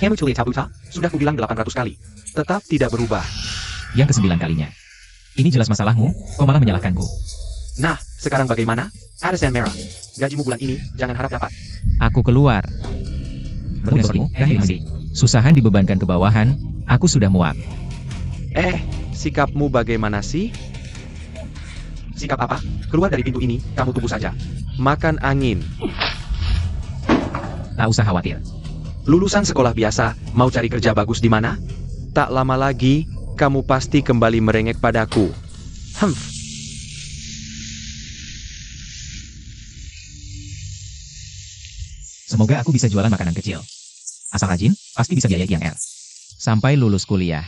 Kamu tulis Tabuta? Sudah kubilang 800 kali. Tetap tidak berubah. Yang ke-9 kalinya. Ini jelas masalahmu, kau malah menyalahkanku. Nah, sekarang bagaimana? Ada sen merah. Gajimu bulan ini, jangan harap dapat. Aku keluar. Beruntung, susahan dibebankan ke bawahan, aku sudah muak. Sikapmu bagaimana sih? Sikap apa? Keluar dari pintu ini, kamu tunggu saja. Makan angin. Tak usah khawatir. Lulusan sekolah biasa, mau cari kerja bagus di mana? Tak lama lagi, kamu pasti kembali merengek padaku. Semoga aku bisa jualan makanan kecil. Asal rajin, pasti bisa biayai Yang L. Sampai lulus kuliah.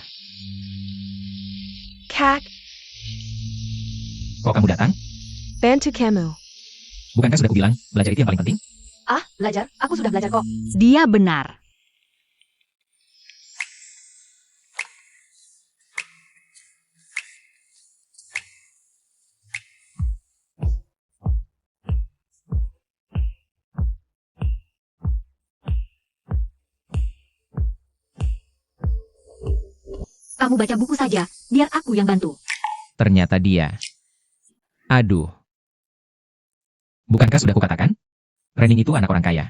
Kak, Kok kamu datang? bantu kamu. Bukankah sudah kubilang, belajar itu yang paling penting? Belajar? Aku sudah belajar kok. Dia benar. Kamu baca buku saja, biar aku yang bantu. Ternyata dia. Aduh. Bukankah sudah kukatakan? Renning itu anak orang kaya.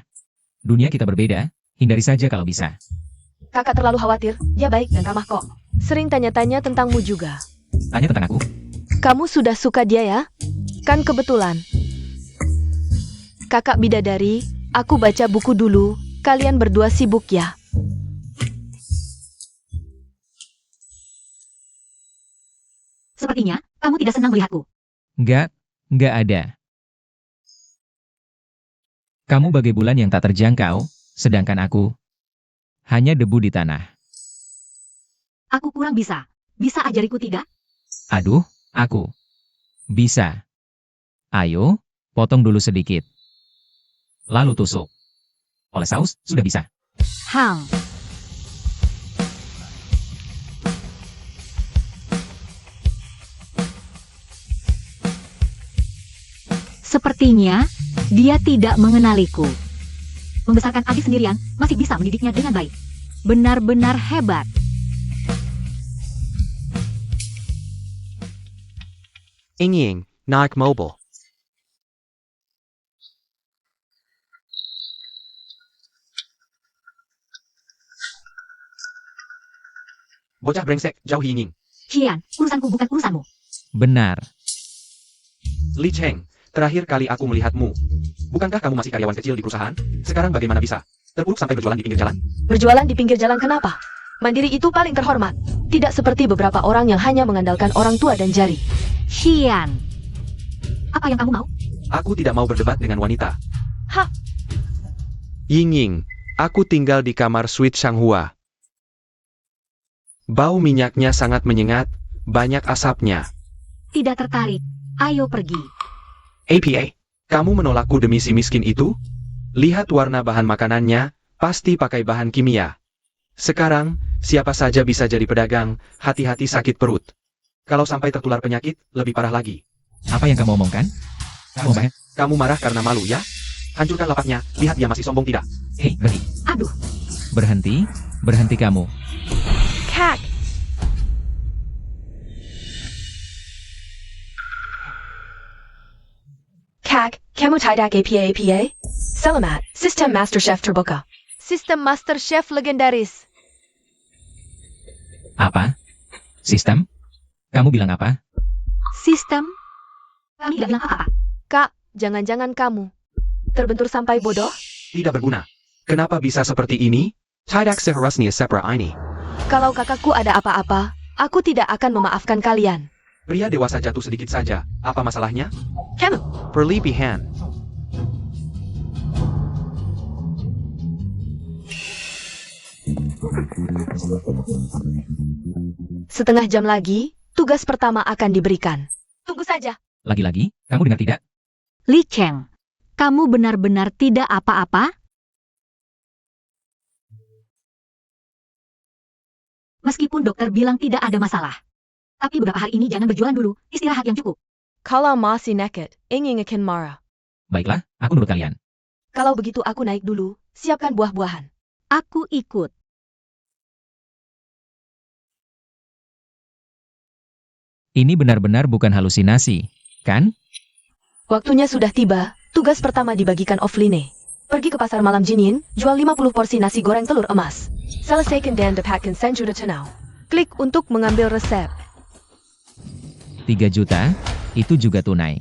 Dunia kita berbeda, hindari saja kalau bisa. Kakak terlalu khawatir, dia baik dan ramah kok. Sering tanya-tanya tentangmu juga. Tanya tentang aku. Kamu sudah suka dia ya? Kan kebetulan. Kakak bidadari, aku baca buku dulu, kalian berdua sibuk ya. Sepertinya, kamu tidak senang melihatku. Enggak ada. Kamu bagai bulan yang tak terjangkau, sedangkan aku hanya debu di tanah. Aku kurang bisa. Bisa ajariku tidak? Aduh, aku bisa. Ayo, potong dulu sedikit. Lalu tusuk. Oleh saus, sudah bisa. Hang. Sepertinya, dia tidak mengenaliku. Membesarkan adik sendirian, masih bisa mendidiknya dengan baik. Benar-benar hebat. Inging, naik mobil. Bocah brengsek, jauhi Inging. Xian, urusanku bukan urusanmu. Benar. Li Cheng, terakhir kali aku melihatmu. Bukankah kamu masih karyawan kecil di perusahaan? Sekarang bagaimana bisa? Terpuruk sampai berjualan di pinggir jalan? Berjualan di pinggir jalan kenapa? Mandiri itu paling terhormat. Tidak seperti beberapa orang yang hanya mengandalkan orang tua dan jari. Xian. Apa yang kamu mau? Aku tidak mau berdebat dengan wanita. Hah? Yinging, aku tinggal di kamar suite Shanghua. Bau minyaknya sangat menyengat, banyak asapnya. Tidak tertarik. Ayo pergi. APA, kamu menolakku demi si miskin itu? Lihat warna bahan makanannya, pasti pakai bahan kimia. Sekarang, siapa saja bisa jadi pedagang, hati-hati sakit perut. Kalau sampai tertular penyakit, lebih parah lagi. Apa yang kamu omongkan? Kamu marah karena malu ya? Hancurkan lapaknya, lihat dia masih sombong tidak? Hei, berhenti. Aduh, Berhenti kamu. Kak. Kak, kamu tidak APA? Selamat, Sistem Master Chef terbuka. Sistem Master Chef legendaris. Apa? Sistem? Kamu bilang apa? Sistem? kami tidak bilang apa-apa. Kak, jangan-jangan kamu terbentur sampai bodoh? Tidak berguna. Kenapa bisa seperti ini? Tidak seharusnya seperti ini. Kalau kakakku ada apa-apa, aku tidak akan memaafkan kalian. Pria dewasa jatuh sedikit saja, apa masalahnya? Kamu. Perlebihan. Setengah jam lagi, tugas pertama akan diberikan. Tunggu saja. Lagi-lagi, kamu dengar tidak? Li Cheng. Kamu benar-benar tidak apa-apa? Meskipun dokter bilang tidak ada masalah. Tapi beberapa hari ini jangan berjualan dulu, istirahat yang cukup. Kalau masih naked, ingin akan marah. Baiklah, aku nurut kalian. Kalau begitu aku naik dulu, siapkan buah-buahan. Aku ikut. Ini benar-benar bukan halusinasi, kan? Waktunya sudah tiba, tugas pertama dibagikan offline. Pergi ke pasar malam Jinin, jual 50 porsi nasi goreng telur emas. Selesaikan dan dapatkan Senjura Tenau. Klik untuk mengambil resep. 3 juta, itu juga tunai.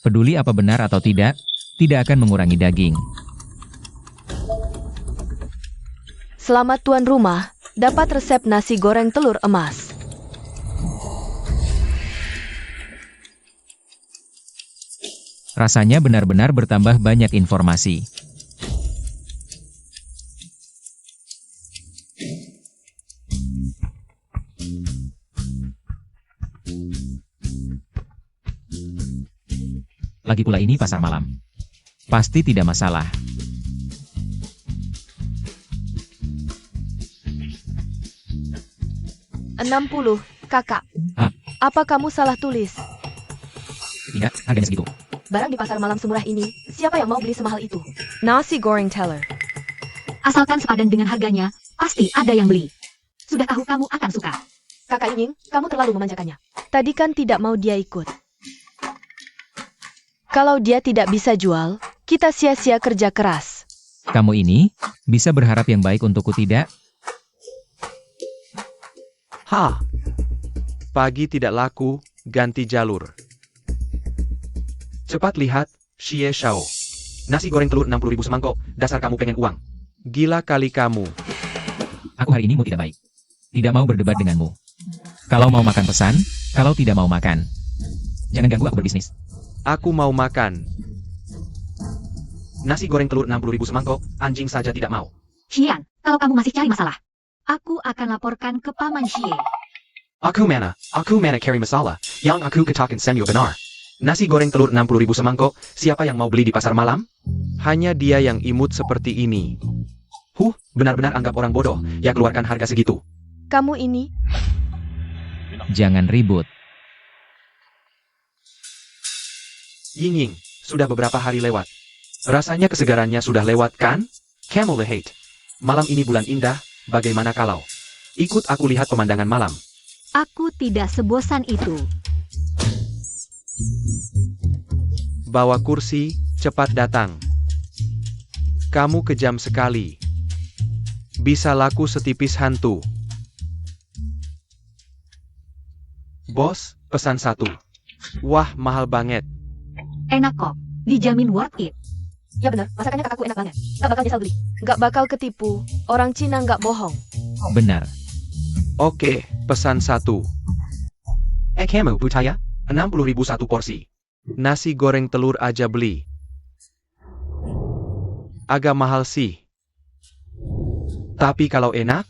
Peduli apa benar atau tidak akan mengurangi daging. Selamat tuan rumah, dapat resep nasi goreng telur emas. Rasanya benar-benar bertambah banyak informasi. Lagi pula ini pasar malam. Pasti tidak masalah. $60, kakak. Hah? Apa kamu salah tulis? Tidak, harganya segitu. Barang di pasar malam semurah ini, siapa yang mau beli semahal itu? Nasi goreng teller. Asalkan sepadan dengan harganya, pasti ada yang beli. Sudah tahu kamu akan suka. Kakak Ying, kamu terlalu memanjakannya. Tadi kan tidak mau dia ikut. Kalau dia tidak bisa jual, kita sia-sia kerja keras. Kamu ini, bisa berharap yang baik untukku tidak? Pagi tidak laku, ganti jalur. Cepat lihat, Xie Shao. Nasi goreng telur 60.000 semangkok, dasar kamu pengen uang. Gila kali kamu. Aku hari ini mau tidak baik. Tidak mau berdebat denganmu. Kalau mau makan pesan, kalau tidak mau makan. Jangan ganggu aku berbisnis. Aku mau makan. Nasi goreng telur 60.000 semangkok, anjing saja tidak mau. Xian, kalau kamu masih cari masalah, aku akan laporkan ke Paman Xie. Aku mana cari masalah, yang aku katakan senyo benar. Nasi goreng telur 60.000 semangkok, siapa yang mau beli di pasar malam? Hanya dia yang imut seperti ini. Benar-benar anggap orang bodoh, ya keluarkan harga segitu. Kamu ini, Jangan ribut. Ying, sudah beberapa hari lewat. Rasanya kesegarannya sudah lewat kan? Camel hate. Malam ini bulan indah, bagaimana kalau ikut aku lihat pemandangan malam? Aku tidak sebosan itu. Bawa kursi, cepat datang. Kamu kejam sekali. Bisa laku setipis hantu. Bos, pesan 1. Wah, mahal banget. Enak kok, dijamin worth it. ya benar, masakannya kakakku enak banget. Gak bakal nyesal beli. Gak bakal ketipu, orang Cina gak bohong. Benar. Oke, pesan 1. Kamu Butaya, 60.000 satu porsi. Nasi goreng telur aja beli. Agak mahal sih. Tapi kalau enak,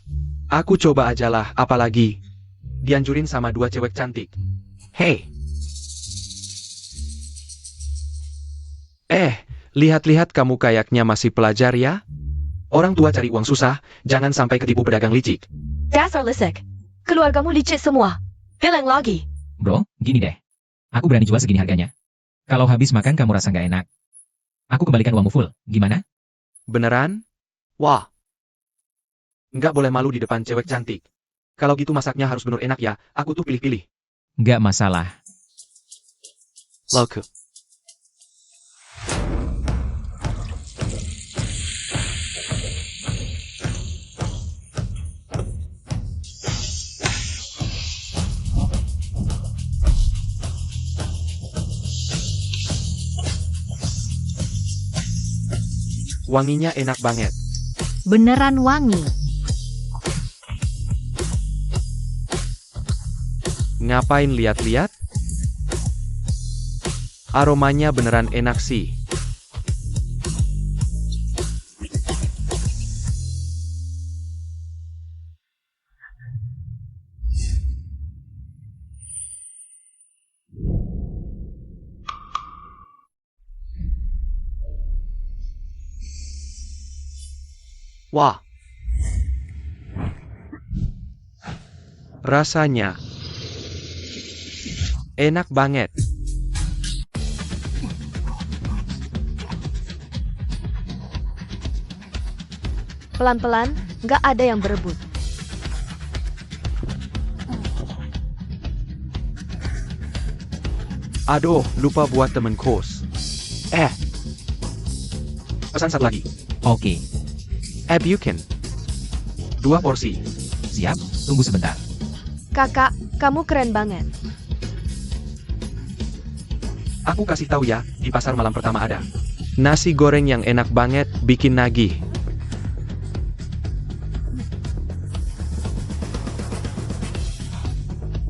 aku coba ajalah, apalagi dianjurin sama 2 cewek cantik. Hei. Lihat-lihat kamu kayaknya masih pelajar ya? Orang tua cari uang susah, jangan sampai ketipu pedagang licik. Dasar lisek. Keluargamu licik semua. Bilang lagi. Bro, gini deh. Aku berani jual segini harganya. Kalau habis makan kamu rasa nggak enak, aku kembalikan uangmu full. Gimana? Beneran? Wah. Nggak boleh malu di depan cewek cantik. Kalau gitu masaknya harus bener enak ya, aku tuh pilih-pilih. Nggak masalah. Loku. Wanginya enak banget. Beneran wangi. Ngapain lihat-lihat? Aromanya beneran enak sih. Wah. Rasanya enak banget. Pelan-pelan, nggak ada yang berebut. Aduh, lupa buat temen kos. Pesan satu lagi. Oke, Bukan. 2 porsi. siap. Tunggu sebentar. Kakak, kamu keren banget. Aku kasih tahu ya, di pasar malam pertama ada nasi goreng yang enak banget, bikin nagih.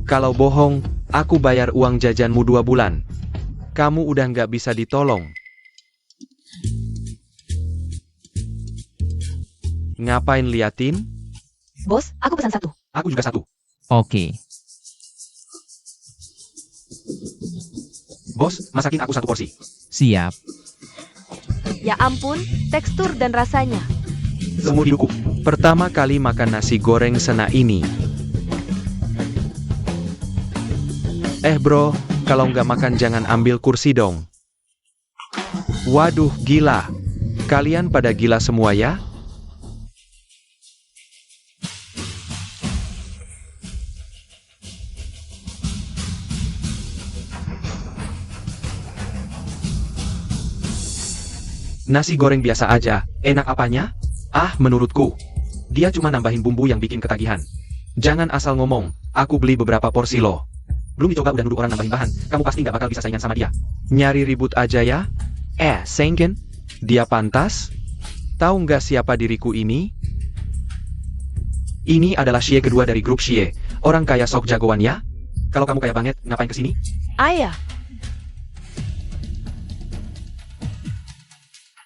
Kalau bohong, aku bayar uang jajanmu 2 bulan. Kamu udah nggak bisa ditolong. Ngapain liatin? Bos, aku pesan 1. Aku juga 1. Oke, Bos, masakin aku 1 porsi. siap. Ya ampun, tekstur dan rasanya. Seumur hidupku, pertama kali makan nasi goreng sena ini. Bro, kalau nggak makan jangan ambil kursi dong. Waduh, gila. Kalian pada gila semua ya? Nasi goreng biasa aja, enak apanya? Menurutku, dia cuma nambahin bumbu yang bikin ketagihan. Jangan asal ngomong, aku beli beberapa porsi loh. Belum dicoba udah nuduh orang nambahin bahan, kamu pasti nggak bakal bisa saingan sama dia. Nyari ribut aja ya? Sengen? Dia pantas? Tahu nggak siapa diriku ini? Ini adalah Shie kedua dari grup Shie, orang kaya sok jagoan ya? Kalau kamu kaya banget, ngapain kesini? Ayah,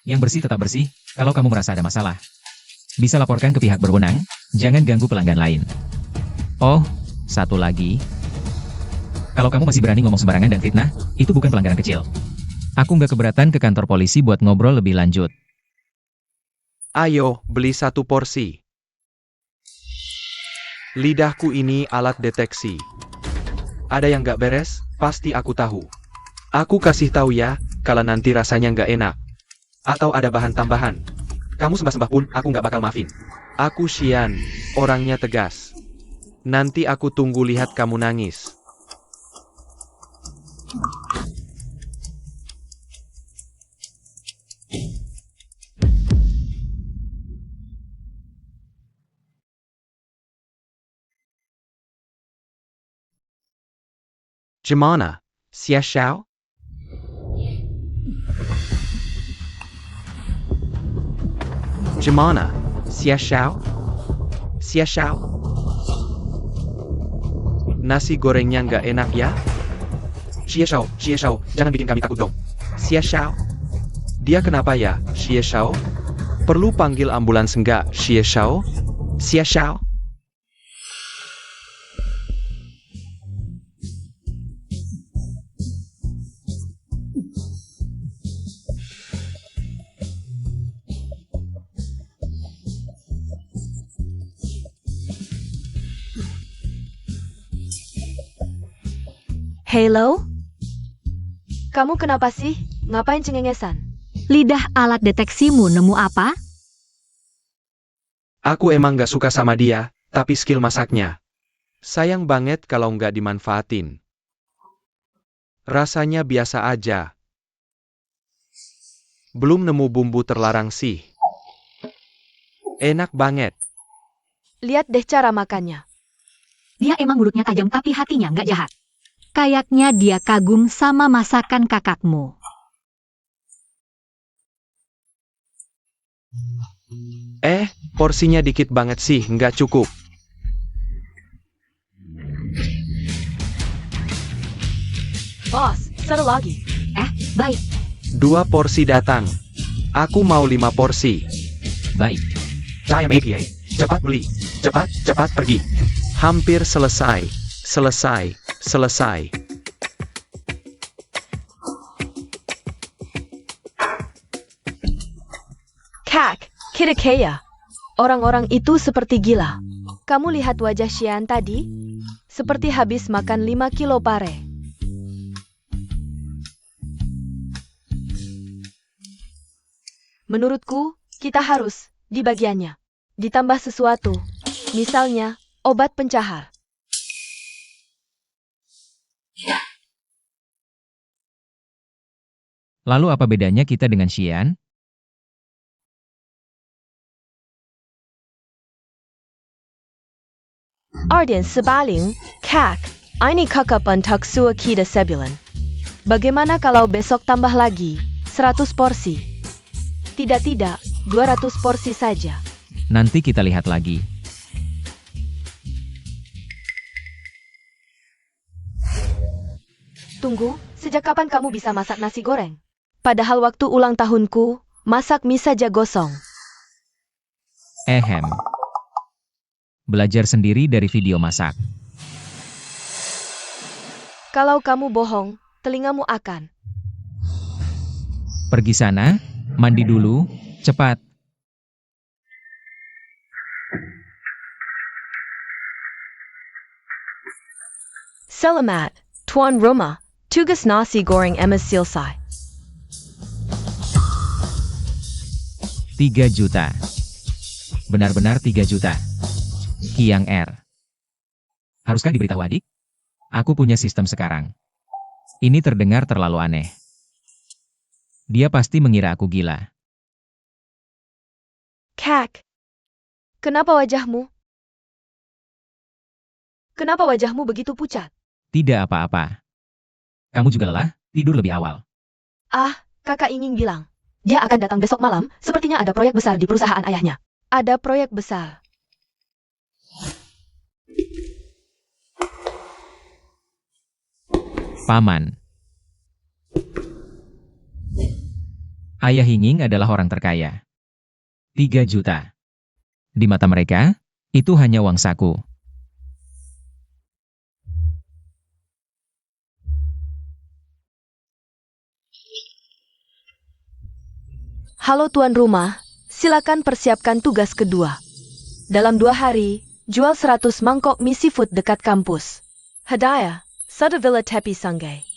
Yang bersih tetap bersih. Kalau kamu merasa ada masalah, bisa laporkan ke pihak berwenang. Jangan ganggu pelanggan lain. Oh, satu lagi. Kalau kamu masih berani ngomong sembarangan dan fitnah, itu bukan pelanggaran kecil. Aku nggak keberatan ke kantor polisi buat ngobrol lebih lanjut. Ayo, beli 1 porsi. Lidahku ini alat deteksi. Ada yang nggak beres, pasti aku tahu. Aku kasih tahu ya, kalau nanti rasanya nggak enak. Atau ada bahan tambahan. Kamu sembah-sembah pun, aku nggak bakal maafin. Aku Xian, orangnya tegas. Nanti aku tunggu lihat kamu nangis. Gimana? Xia Xiao? Gimana? Xia Xiao? Xia Xiao? Nasi gorengnya nggak enak ya? Xia Xiao, jangan bikin kami takut dong. Xia Xiao? Dia kenapa ya, Xia Xiao? Perlu panggil ambulans nggak, Xia Xiao? Xia Xiao? Hello? Kamu kenapa sih? Ngapain cengengesan? Lidah alat deteksimu nemu apa? Aku emang nggak suka sama dia, tapi skill masaknya. Sayang banget kalau nggak dimanfaatin. Rasanya biasa aja. Belum nemu bumbu terlarang sih. Enak banget. Lihat deh cara makannya. Dia emang mulutnya tajam tapi hatinya nggak jahat. Kayaknya dia kagum sama masakan kakakmu. Porsinya dikit banget sih, nggak cukup. Bos, 1 lagi. Baik. 2 porsi datang. Aku mau 5 porsi. Baik, Saya APA. Cepat beli. Cepat pergi. Hampir selesai. Selesai. Kak, kira-kira. Orang-orang itu seperti gila. Kamu lihat wajah Xian tadi? Seperti habis makan 5 kilo pare. Menurutku, kita harus di bagiannya ditambah sesuatu. Misalnya, obat pencahar. Lalu apa bedanya kita dengan Xian? Arden sebaling, kak, ini kakak pentak sua kita sebulan. Bagaimana kalau besok tambah lagi, 100 porsi? Tidak, 200 porsi saja. Nanti kita lihat lagi. Tunggu, sejak kapan kamu bisa masak nasi goreng? Padahal waktu ulang tahunku, masak mie saja gosong. Ehem. Belajar sendiri dari video masak. Kalau kamu bohong, telingamu akan. Pergi sana, mandi dulu, cepat. Selamat, tuan rumah. Tugas nasi goreng emas selesai. 3 juta. Benar-benar 3 juta. Kiang R. Haruskah diberitahu adik? Aku punya sistem sekarang. Ini terdengar terlalu aneh. Dia pasti mengira aku gila. Kak, kenapa wajahmu? Kenapa wajahmu begitu pucat? Tidak apa-apa. Kamu juga lelah, tidur lebih awal. Ah, kakak ingin bilang. Dia akan datang besok malam, sepertinya ada proyek besar di perusahaan ayahnya. Ada proyek besar. Paman. Ayah Hinging adalah orang terkaya. 3 juta. Di mata mereka, itu hanya uang saku. Halo tuan rumah, silakan persiapkan tugas kedua. Dalam 2 hari, jual 100 mangkok mie seafood dekat kampus. Hadiah, Sada Villa Tepi Sungai.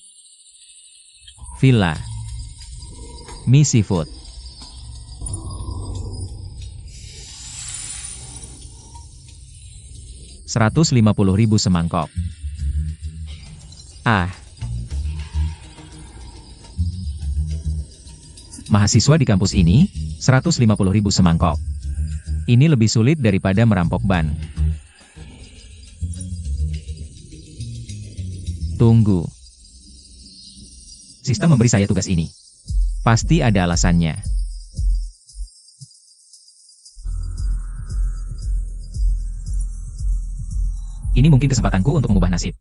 Villa. Mie seafood. Rp150.000 semangkok. Ah. Mahasiswa di kampus ini, 150.000 semangkok. Ini lebih sulit daripada merampok ban. Tunggu. Sistem memberi saya tugas ini. Pasti ada alasannya. Ini mungkin kesempatanku untuk mengubah nasib.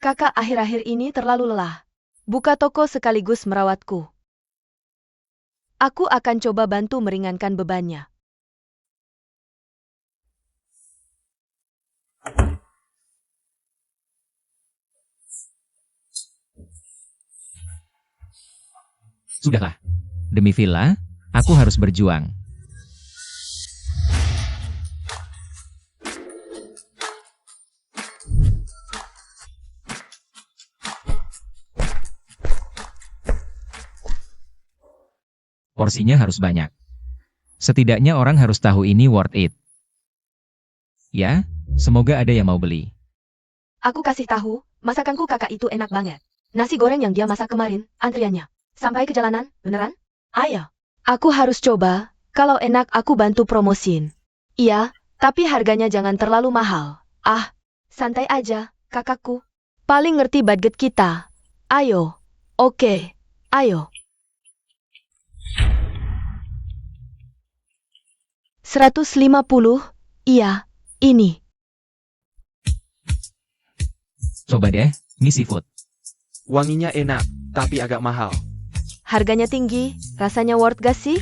Kakak akhir-akhir ini terlalu lelah. Buka toko sekaligus merawatku. Aku akan coba bantu meringankan bebannya. Sudahlah. Demi villa, aku harus berjuang. Porsinya harus banyak. Setidaknya orang harus tahu ini worth it. Ya, semoga ada yang mau beli. Aku kasih tahu, masakanku kakak itu enak banget. Nasi goreng yang dia masak kemarin, antriannya. Sampai ke jalanan, beneran? Ayo. Aku harus coba, kalau enak aku bantu promosiin. Iya, tapi harganya jangan terlalu mahal. Ah, santai aja, kakakku. Paling ngerti budget kita. Ayo. Oke, ayo. 150, iya, ini. Coba deh, mie seafood. Wanginya enak, tapi agak mahal. Harganya tinggi, rasanya worth gak sih?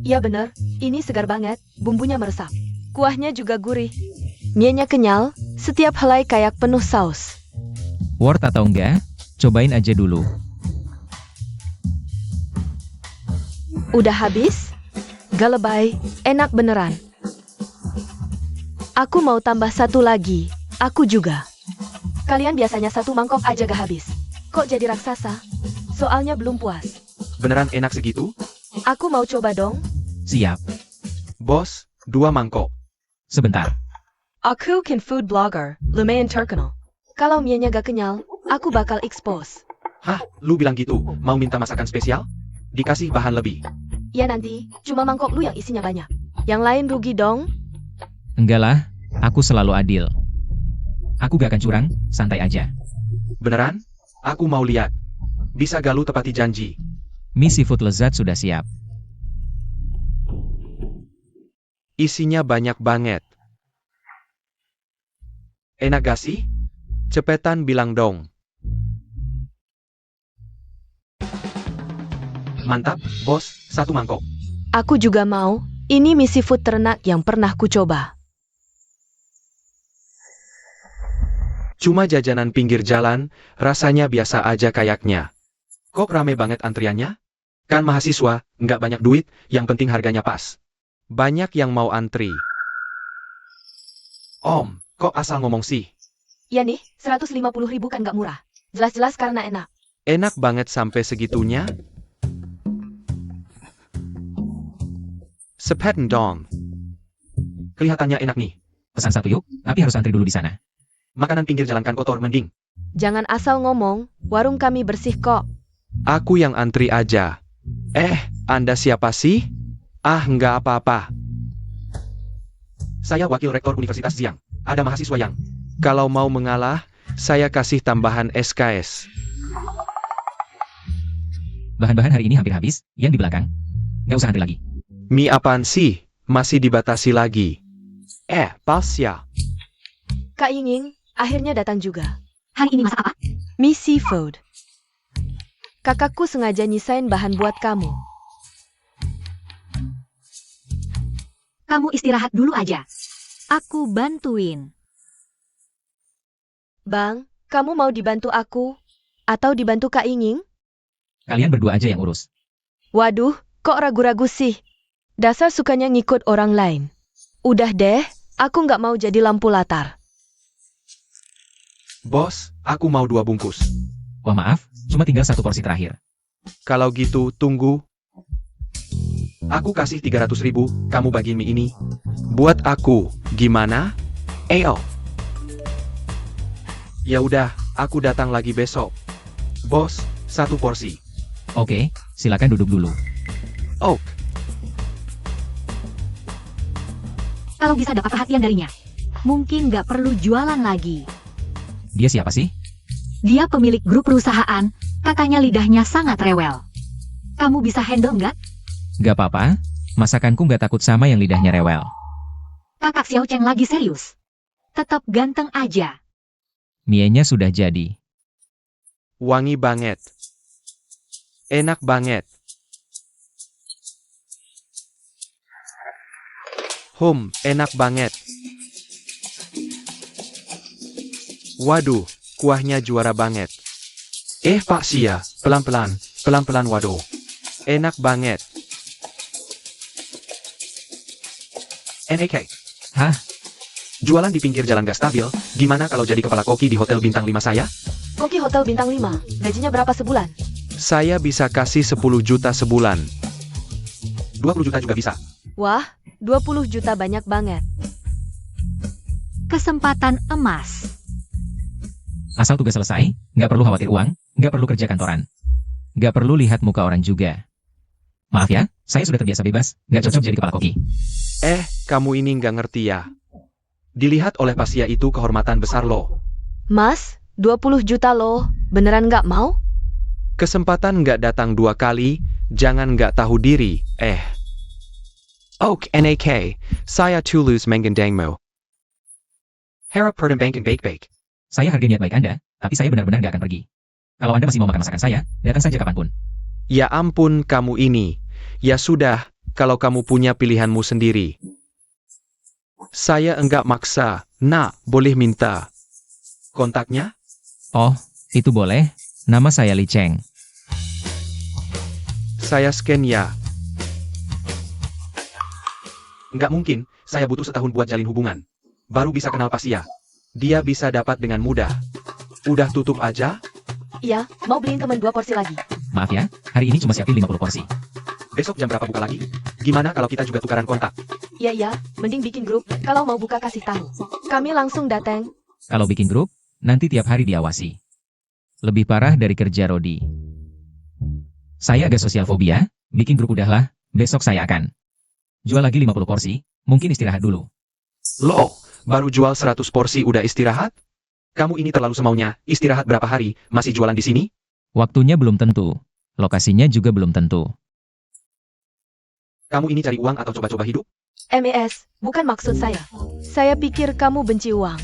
Iya bener, ini segar banget, bumbunya meresap. Kuahnya juga gurih. Mie-nya kenyal, setiap helai kayak penuh saus. Worth atau enggak? Cobain aja dulu. Udah habis? Gak lebay, enak beneran. Aku mau tambah satu lagi, aku juga. Kalian biasanya satu mangkok aja gak habis. Kok jadi raksasa? Soalnya belum puas. Beneran enak segitu? Aku mau coba dong. Siap. Bos, 2 mangkok. Sebentar. Aku kan food blogger, lumayan terkenal. Kalau mie-nya gak kenyal, aku bakal expose. Hah, lu bilang gitu, mau minta masakan spesial? Dikasih bahan lebih. Ya nanti, cuma mangkok lu yang isinya banyak. Yang lain rugi dong. Enggak lah, aku selalu adil. Aku gak akan curang, santai aja. Beneran? Aku mau lihat. Bisa gak lu tepati janji? Mie seafood lezat sudah siap. Isinya banyak banget. Enak gak sih? Cepetan bilang dong. Mantap, bos, 1 mangkok. Aku juga mau. Ini mie seafood ternak yang pernah ku coba. Cuma jajanan pinggir jalan, rasanya biasa aja kayaknya. Kok rame banget antriannya? Kan mahasiswa, nggak banyak duit, yang penting harganya pas. Banyak yang mau antri. Om, kok asal ngomong sih? Ya nih, 150.000 kan gak murah. Jelas-jelas karena enak. Enak banget sampai segitunya? Sepadan dong. Kelihatannya enak nih. Pesan 1 yuk, tapi harus antri dulu di sana. Makanan pinggir jalan kan kotor mending. Jangan asal ngomong, warung kami bersih kok. Aku yang antri aja. Anda siapa sih? Ah, nggak apa-apa. Saya wakil rektor Universitas Jiang. Ada mahasiswa yang... Kalau mau mengalah, saya kasih tambahan SKS. Bahan-bahan hari ini hampir habis, yang di belakang. Gak usah antri lagi. Mie apaan sih? Masih dibatasi lagi. Pas ya. Kak Yinging, akhirnya datang juga. Hari ini masak apa? Mie seafood. Kakakku sengaja nyisain bahan buat kamu. Kamu istirahat dulu aja. Aku bantuin. Bang, kamu mau dibantu aku? Atau dibantu Kak Yinging? Kalian berdua aja yang urus. Waduh, kok ragu-ragu sih? Dasar sukanya ngikut orang lain. Udah deh, aku nggak mau jadi lampu latar. Bos, aku mau 2 bungkus. Wah maaf, cuma tinggal 1 porsi terakhir. Kalau gitu, tunggu. Aku kasih 300.000, kamu bagi mie ini. Buat aku, gimana? Ayo. Ya udah, aku datang lagi besok. Bos, 1 porsi. Oke, silakan duduk dulu. Oh, Kalau bisa dapat perhatian darinya. Mungkin gak perlu jualan lagi. Dia siapa sih? Dia pemilik grup perusahaan, katanya lidahnya sangat rewel. Kamu bisa handle nggak? Gak apa-apa, masakanku gak takut sama yang lidahnya rewel. Kakak Xiao Cheng lagi serius. Tetap ganteng aja. Mienya sudah jadi. wangi banget. Enak banget. Enak banget. Waduh, kuahnya juara banget. Pak Sia, pelan-pelan, pelan-pelan waduh. Enak banget. NAK. Hah? Jualan di pinggir jalan gak stabil, gimana kalau jadi kepala koki di hotel bintang 5 saya? Koki hotel bintang 5, gajinya berapa sebulan? Saya bisa kasih 10 juta sebulan. 20 juta juga bisa. Wah, 20 juta banyak banget. Kesempatan emas. Asal tugas selesai, nggak perlu khawatir uang, nggak perlu kerja kantoran. Nggak perlu lihat muka orang juga. Maaf ya, saya sudah terbiasa bebas, nggak cocok jadi kepala koki. Kamu ini nggak ngerti ya. Dilihat oleh Pasia itu kehormatan besar loh. Mas, 20 juta loh, beneran nggak mau? Kesempatan nggak datang 2 kali, jangan nggak tahu diri, NAK, saya tulus menggandengmu. Harap pertembangkan baik-baik. Saya hargai niat baik Anda, tapi saya benar-benar nggak akan pergi. Kalau Anda masih mau makan masakan saya, datang saja kapanpun. Ya ampun kamu ini. Ya sudah, kalau kamu punya pilihanmu sendiri. Saya enggak maksa, nak, boleh minta kontaknya? Oh, itu boleh. Nama saya Li Cheng. Saya scan ya. Enggak mungkin, saya butuh setahun buat jalin hubungan. Baru bisa kenal Pasia. Dia bisa dapat dengan mudah. Udah tutup aja? Iya, mau beliin temen 2 porsi lagi. Maaf ya, hari ini cuma siapin 50 porsi. Besok jam berapa buka lagi? Gimana kalau kita juga tukaran kontak? Iya, mending bikin grup, kalau mau buka kasih tahu. Kami langsung datang. Kalau bikin grup, nanti tiap hari diawasi. Lebih parah dari kerja Rodi. Saya agak sosial fobia, bikin grup udahlah, besok saya akan jual lagi 50 porsi, mungkin istirahat dulu. Loh, baru jual 100 porsi udah istirahat? Kamu ini terlalu semaunya, istirahat berapa hari, masih jualan di sini? Waktunya belum tentu, lokasinya juga belum tentu. Kamu ini cari uang atau coba-coba hidup? MES, bukan maksud saya. Saya pikir kamu benci uang.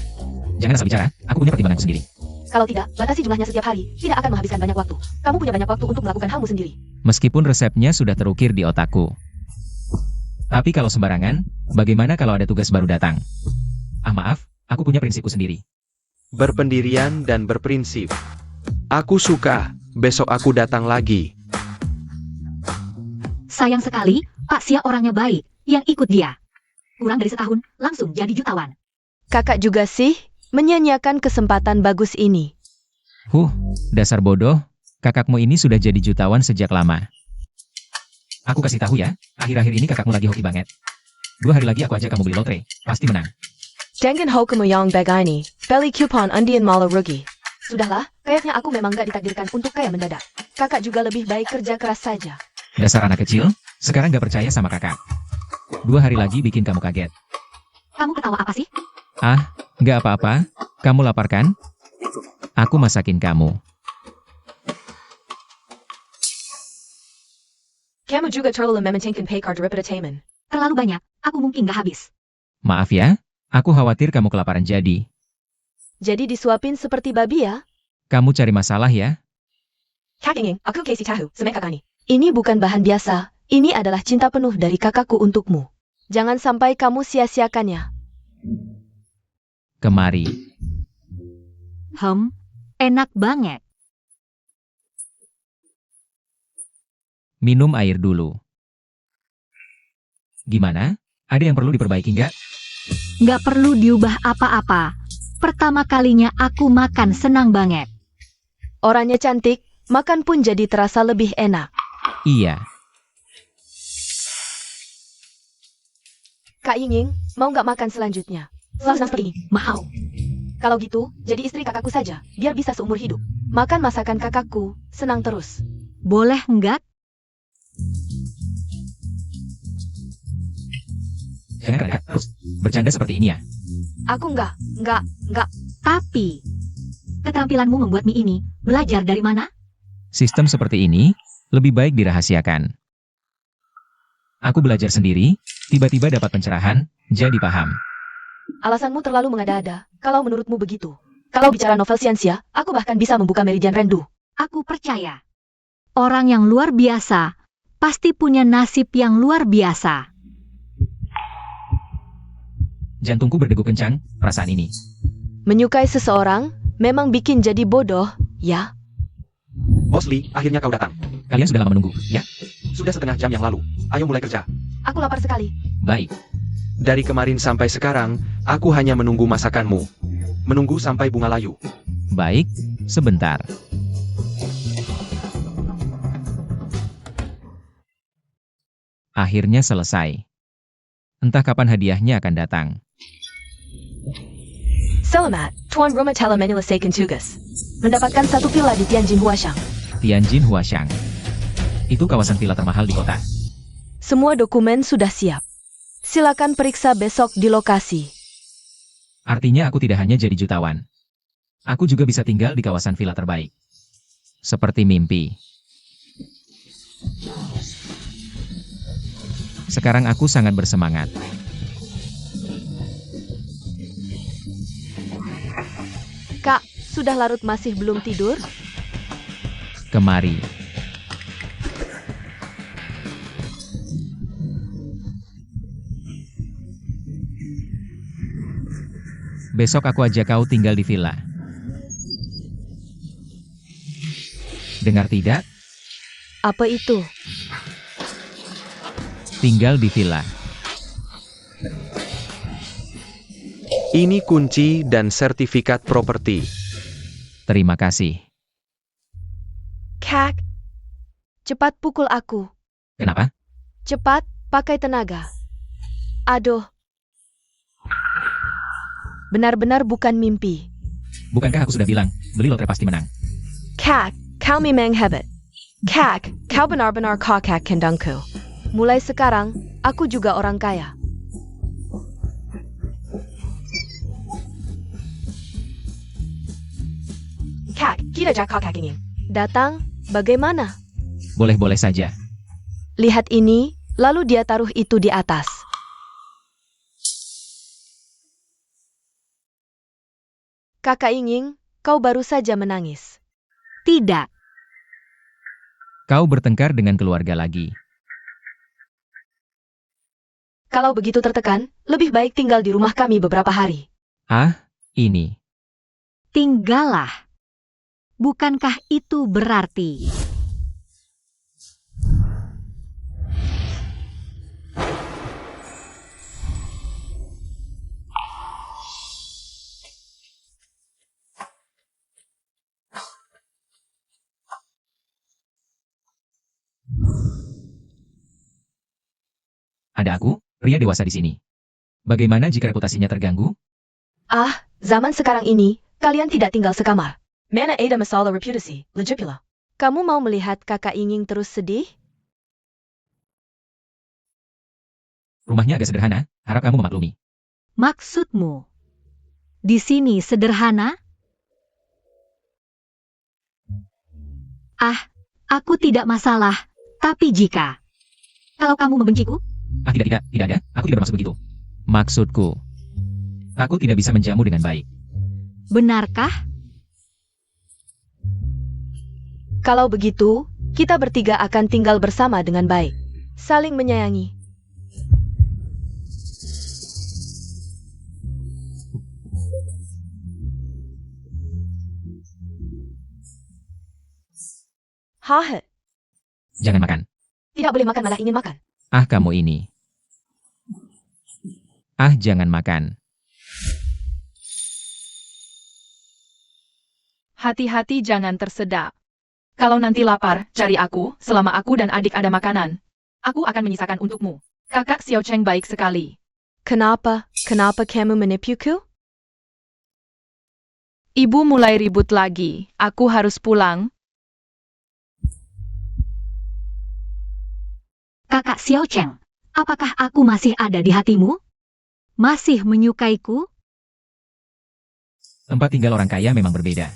Jangan asal bicara, aku punya pertimbanganku sendiri. Kalau tidak, batasi jumlahnya setiap hari, tidak akan menghabiskan banyak waktu. Kamu punya banyak waktu untuk melakukan halmu sendiri. Meskipun resepnya sudah terukir di otakku. Tapi kalau sembarangan, bagaimana kalau ada tugas baru datang? Ah maaf, aku punya prinsipku sendiri. Berpendirian dan berprinsip. Aku suka, besok aku datang lagi. Sayang sekali, Pak Sia orangnya baik, yang ikut dia. Kurang dari setahun, langsung jadi jutawan. Kakak juga sih, menyanyiakan kesempatan bagus ini. Dasar bodoh, kakakmu ini sudah jadi jutawan sejak lama. Aku kasih tahu ya, akhir-akhir ini kakakmu lagi hoki banget. 2 hari lagi aku ajak kamu beli lotre, pasti menang. Dengan hokamu yang begini, beli kupon undian malah rugi. Sudahlah, kayaknya aku memang gak ditakdirkan untuk kaya mendadak. Kakak juga lebih baik kerja keras saja. Dasar anak kecil, sekarang gak percaya sama kakak. 2 hari lagi bikin kamu kaget. Kamu ketawa apa sih? Ah, gak apa-apa, kamu lapar kan? Aku masakin kamu. Kamu juga terlalu mementingkan pay card daripada teman. Terlalu banyak, aku mungkin gak habis. Maaf ya, aku khawatir kamu kelaparan jadi. Jadi disuapin seperti babi ya? Kamu cari masalah ya? Kak ingin, aku kasih tahu, semek kakak ini. Ini bukan bahan biasa, ini adalah cinta penuh dari kakakku untukmu. Jangan sampai kamu sia-siakannya. Kemari. Enak banget. Minum air dulu. Gimana? Ada yang perlu diperbaiki nggak? Gak perlu diubah apa-apa. Pertama kalinya aku makan senang banget. Orangnya cantik, makan pun jadi terasa lebih enak. Iya. Kak Yinging, mau nggak makan selanjutnya? Senang seperti ini. Mau. Kalau gitu, jadi istri kakakku saja, biar bisa seumur hidup. Makan masakan kakakku, senang terus. Boleh enggak? Jangan rehat terus. Bercanda seperti ini ya. Aku nggak. Tapi, keterampilanmu membuat mie ini, belajar dari mana? Sistem seperti ini, lebih baik dirahasiakan. Aku belajar sendiri, tiba-tiba dapat pencerahan, jadi paham. Alasanmu terlalu mengada-ada, kalau menurutmu begitu. Kalau bicara novel siansia, aku bahkan bisa membuka Meridian Rendu. Aku percaya. Orang yang luar biasa, pasti punya nasib yang luar biasa. Jantungku berdegup kencang, perasaan ini. Menyukai seseorang, memang bikin jadi bodoh, ya? Bos Lee, akhirnya kau datang. Kalian sudah lama menunggu, ya? Sudah setengah jam yang lalu. Ayo mulai kerja. Aku lapar sekali. Baik. Dari kemarin sampai sekarang, aku hanya menunggu masakanmu. Menunggu sampai bunga layu. Baik, sebentar. Akhirnya selesai. Entah kapan hadiahnya akan datang. Selamat, Tuan Rumah telah menyelesaikan tugas. Mendapatkan 1 villa di Tianjin Huashang. Tianjin Huashang. Itu kawasan villa termahal di kota. Semua dokumen sudah siap. Silakan periksa besok di lokasi. Artinya aku tidak hanya jadi jutawan. Aku juga bisa tinggal di kawasan villa terbaik. Seperti mimpi. Sekarang aku sangat bersemangat. Kak, sudah larut masih belum tidur? Kemari. Besok aku ajak kau tinggal di villa. Dengar tidak? Apa itu? Tinggal di villa. Ini kunci dan sertifikat properti. Terima kasih. Kak, cepat pukul aku. Kenapa? Cepat, pakai tenaga. Aduh. Benar-benar bukan mimpi. Bukankah aku sudah bilang, beli lotre pasti menang? Kak, kau memang hebat. Kak, kau benar-benar kakak kandangku. Mulai sekarang, aku juga orang kaya. Kak, kita jak kakak ingin. Datang, bagaimana? Boleh-boleh saja. Lihat ini, lalu dia taruh itu di atas. Kakak Inging, kau baru saja menangis. Tidak. Kau bertengkar dengan keluarga lagi. Kalau begitu tertekan, lebih baik tinggal di rumah kami beberapa hari. Ah, ini. Tinggallah. Bukankah itu berarti Ada aku, pria dewasa di sini. Bagaimana jika reputasinya terganggu? Ah, zaman sekarang ini, kalian tidak tinggal sekamar. Mana ada masalah reputasi, legit pula. Kamu mau melihat kakak Inging terus sedih? Rumahnya agak sederhana, harap kamu memaklumi. maksudmu? Di sini sederhana? Ah, aku tidak masalah. Tapi jika kalau kamu membenciku, Ah, tidak ada. Aku tidak bermaksud begitu. Maksudku, aku tidak bisa menjamu dengan baik. benarkah? Kalau begitu, kita bertiga akan tinggal bersama dengan baik. Saling menyayangi. Hah, Jangan makan. tidak boleh makan malah ingin makan. Ah, kamu ini. Ah, jangan makan. Hati-hati jangan tersedak. Kalau nanti lapar, cari aku, selama aku dan adik ada makanan. Aku akan menyisakan untukmu. Kakak Xiao Cheng baik sekali. Kenapa? Kenapa kamu menipuku? Ibu mulai ribut lagi. Aku harus pulang. Kakak Xiao Cheng, apakah aku masih ada di hatimu? Masih menyukaiku? Tempat tinggal orang kaya memang berbeda.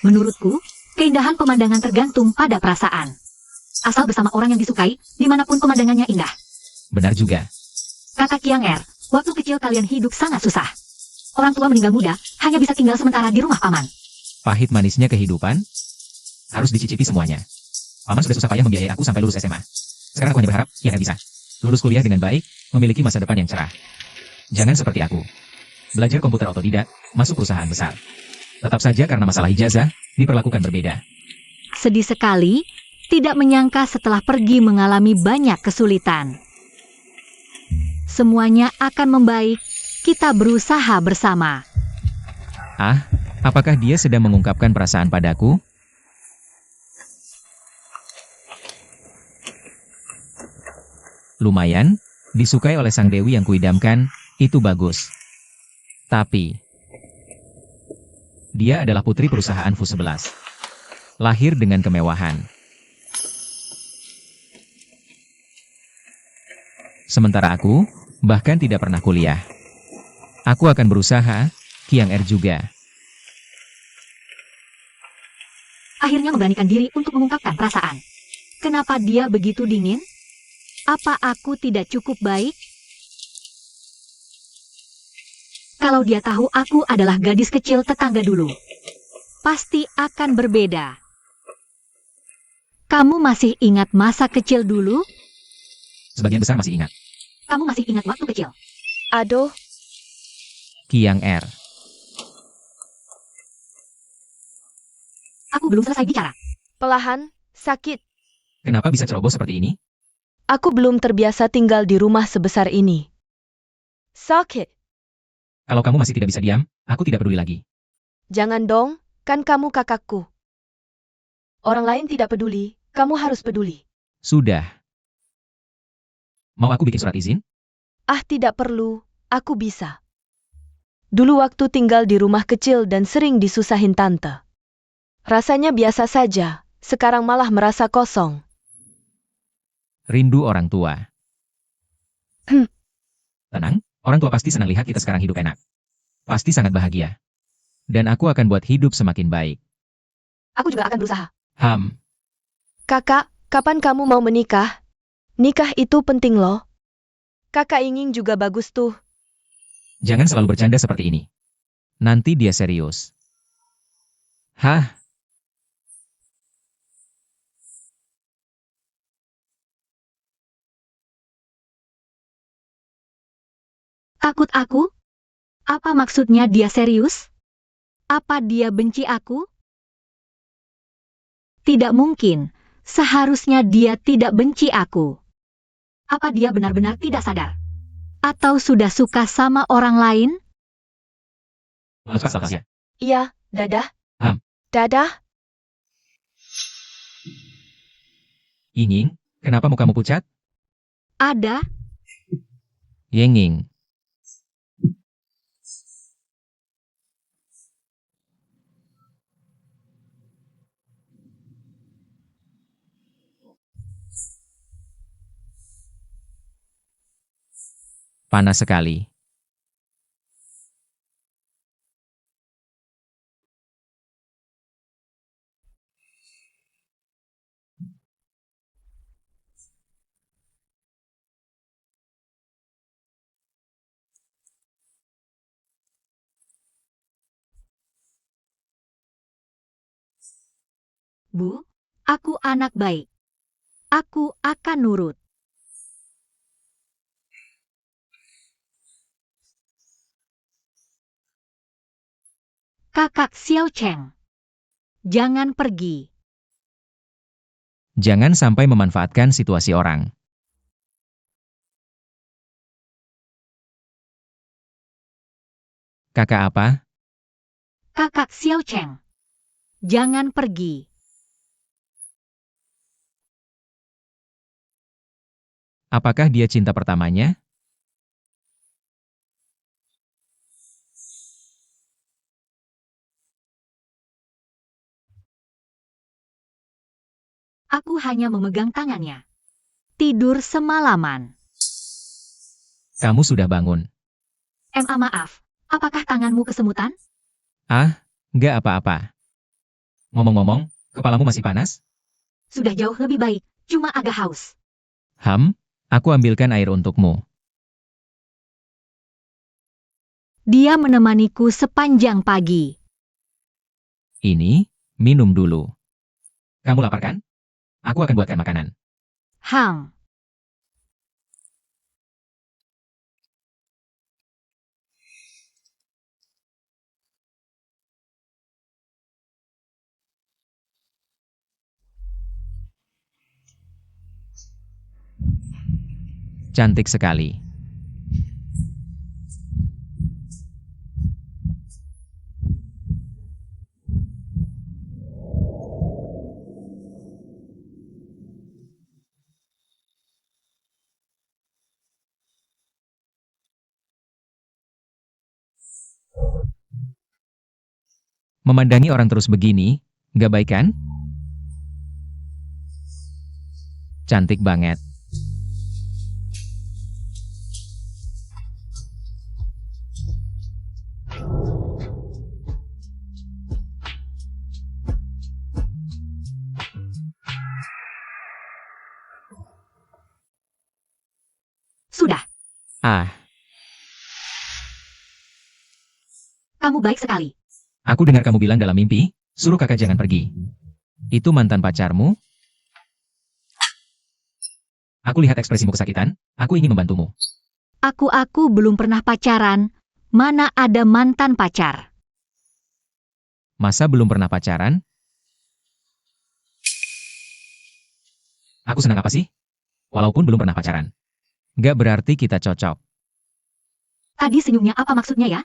Menurutku, keindahan pemandangan tergantung pada perasaan. Asal bersama orang yang disukai, dimanapun pemandangannya indah. Benar juga. Kakak Kiang Er, waktu kecil kalian hidup sangat susah. Orang tua meninggal muda, hanya bisa tinggal sementara di rumah paman. Pahit manisnya kehidupan, harus dicicipi semuanya. Paman sudah susah payah membiayai aku sampai lulus SMA. Sekarang aku hanya berharap ia akan bisa lulus kuliah dengan baik, memiliki masa depan yang cerah. Jangan seperti aku. Belajar komputer otodidak, masuk perusahaan besar. Tetap saja karena masalah ijazah, diperlakukan berbeda. Sedih sekali, tidak menyangka setelah pergi mengalami banyak kesulitan. Semuanya akan membaik, kita berusaha bersama. Ah, apakah dia sedang mengungkapkan perasaan padaku? Lumayan, disukai oleh sang dewi yang kuidamkan, itu bagus. Tapi, dia adalah putri perusahaan Fu-11. Lahir dengan kemewahan. Sementara aku, bahkan tidak pernah kuliah. Aku akan berusaha, Kiang Er juga. Akhirnya memberanikan diri untuk mengungkapkan perasaan. Kenapa dia begitu dingin? Apa aku tidak cukup baik? Kalau dia tahu aku adalah gadis kecil tetangga dulu, pasti akan berbeda. Kamu masih ingat masa kecil dulu? Sebagian besar masih ingat. Kamu masih ingat waktu kecil? Aduh, Kiang Er. Aku belum selesai bicara. pelahan, sakit. Kenapa bisa ceroboh seperti ini? Aku belum terbiasa tinggal di rumah sebesar ini. Sakit. Kalau kamu masih tidak bisa diam, aku tidak peduli lagi. Jangan dong, kan kamu kakakku. Orang lain tidak peduli, kamu harus peduli. Sudah. Mau aku bikin surat izin? Ah, tidak perlu, aku bisa. Dulu waktu tinggal di rumah kecil dan sering disusahin tante. Rasanya biasa saja. Sekarang malah merasa kosong. Rindu orang tua. Hmm. Tenang, orang tua pasti senang lihat kita sekarang hidup enak. Pasti sangat bahagia. Dan aku akan buat hidup semakin baik. Aku juga akan berusaha. Kakak, kapan kamu mau menikah? Nikah itu penting loh. Kakak ingin juga bagus tuh. Jangan selalu bercanda seperti ini. Nanti dia serius. Hah? Takut aku? Apa maksudnya dia serius? Apa dia benci aku? Tidak mungkin. Seharusnya dia tidak benci aku. Apa dia benar-benar tidak sadar? Atau sudah suka sama orang lain? Iya, dadah. Hmm. Dadah. Yinging, kenapa mukamu pucat? Ada. Yinging. Panas sekali. Bu, aku anak baik. Aku akan nurut. Kakak Xiao Cheng, jangan pergi. Jangan sampai memanfaatkan situasi orang. Kakak apa? Kakak Xiao Cheng, jangan pergi. Apakah dia cinta pertamanya? Aku hanya memegang tangannya. Tidur semalaman. Kamu sudah bangun. Maaf, apakah tanganmu kesemutan? Nggak apa-apa. Ngomong-ngomong, kepalamu masih panas? Sudah jauh lebih baik, cuma agak haus. Aku ambilkan air untukmu. Dia menemaniku sepanjang pagi. Ini, minum dulu. Kamu lapar kan? Aku akan buatkan makanan. Hang. Cantik sekali. Memandangi orang terus begini, nggak baik kan? Cantik banget. Sudah, kamu baik sekali. Aku dengar kamu bilang dalam mimpi, suruh kakak jangan pergi. Itu mantan pacarmu? Aku lihat ekspresimu kesakitan, aku ingin membantumu. Aku belum pernah pacaran. Mana ada mantan pacar? Masa belum pernah pacaran? Aku senang apa sih? Walaupun belum pernah pacaran. Nggak berarti kita cocok. Tadi senyumnya apa maksudnya ya?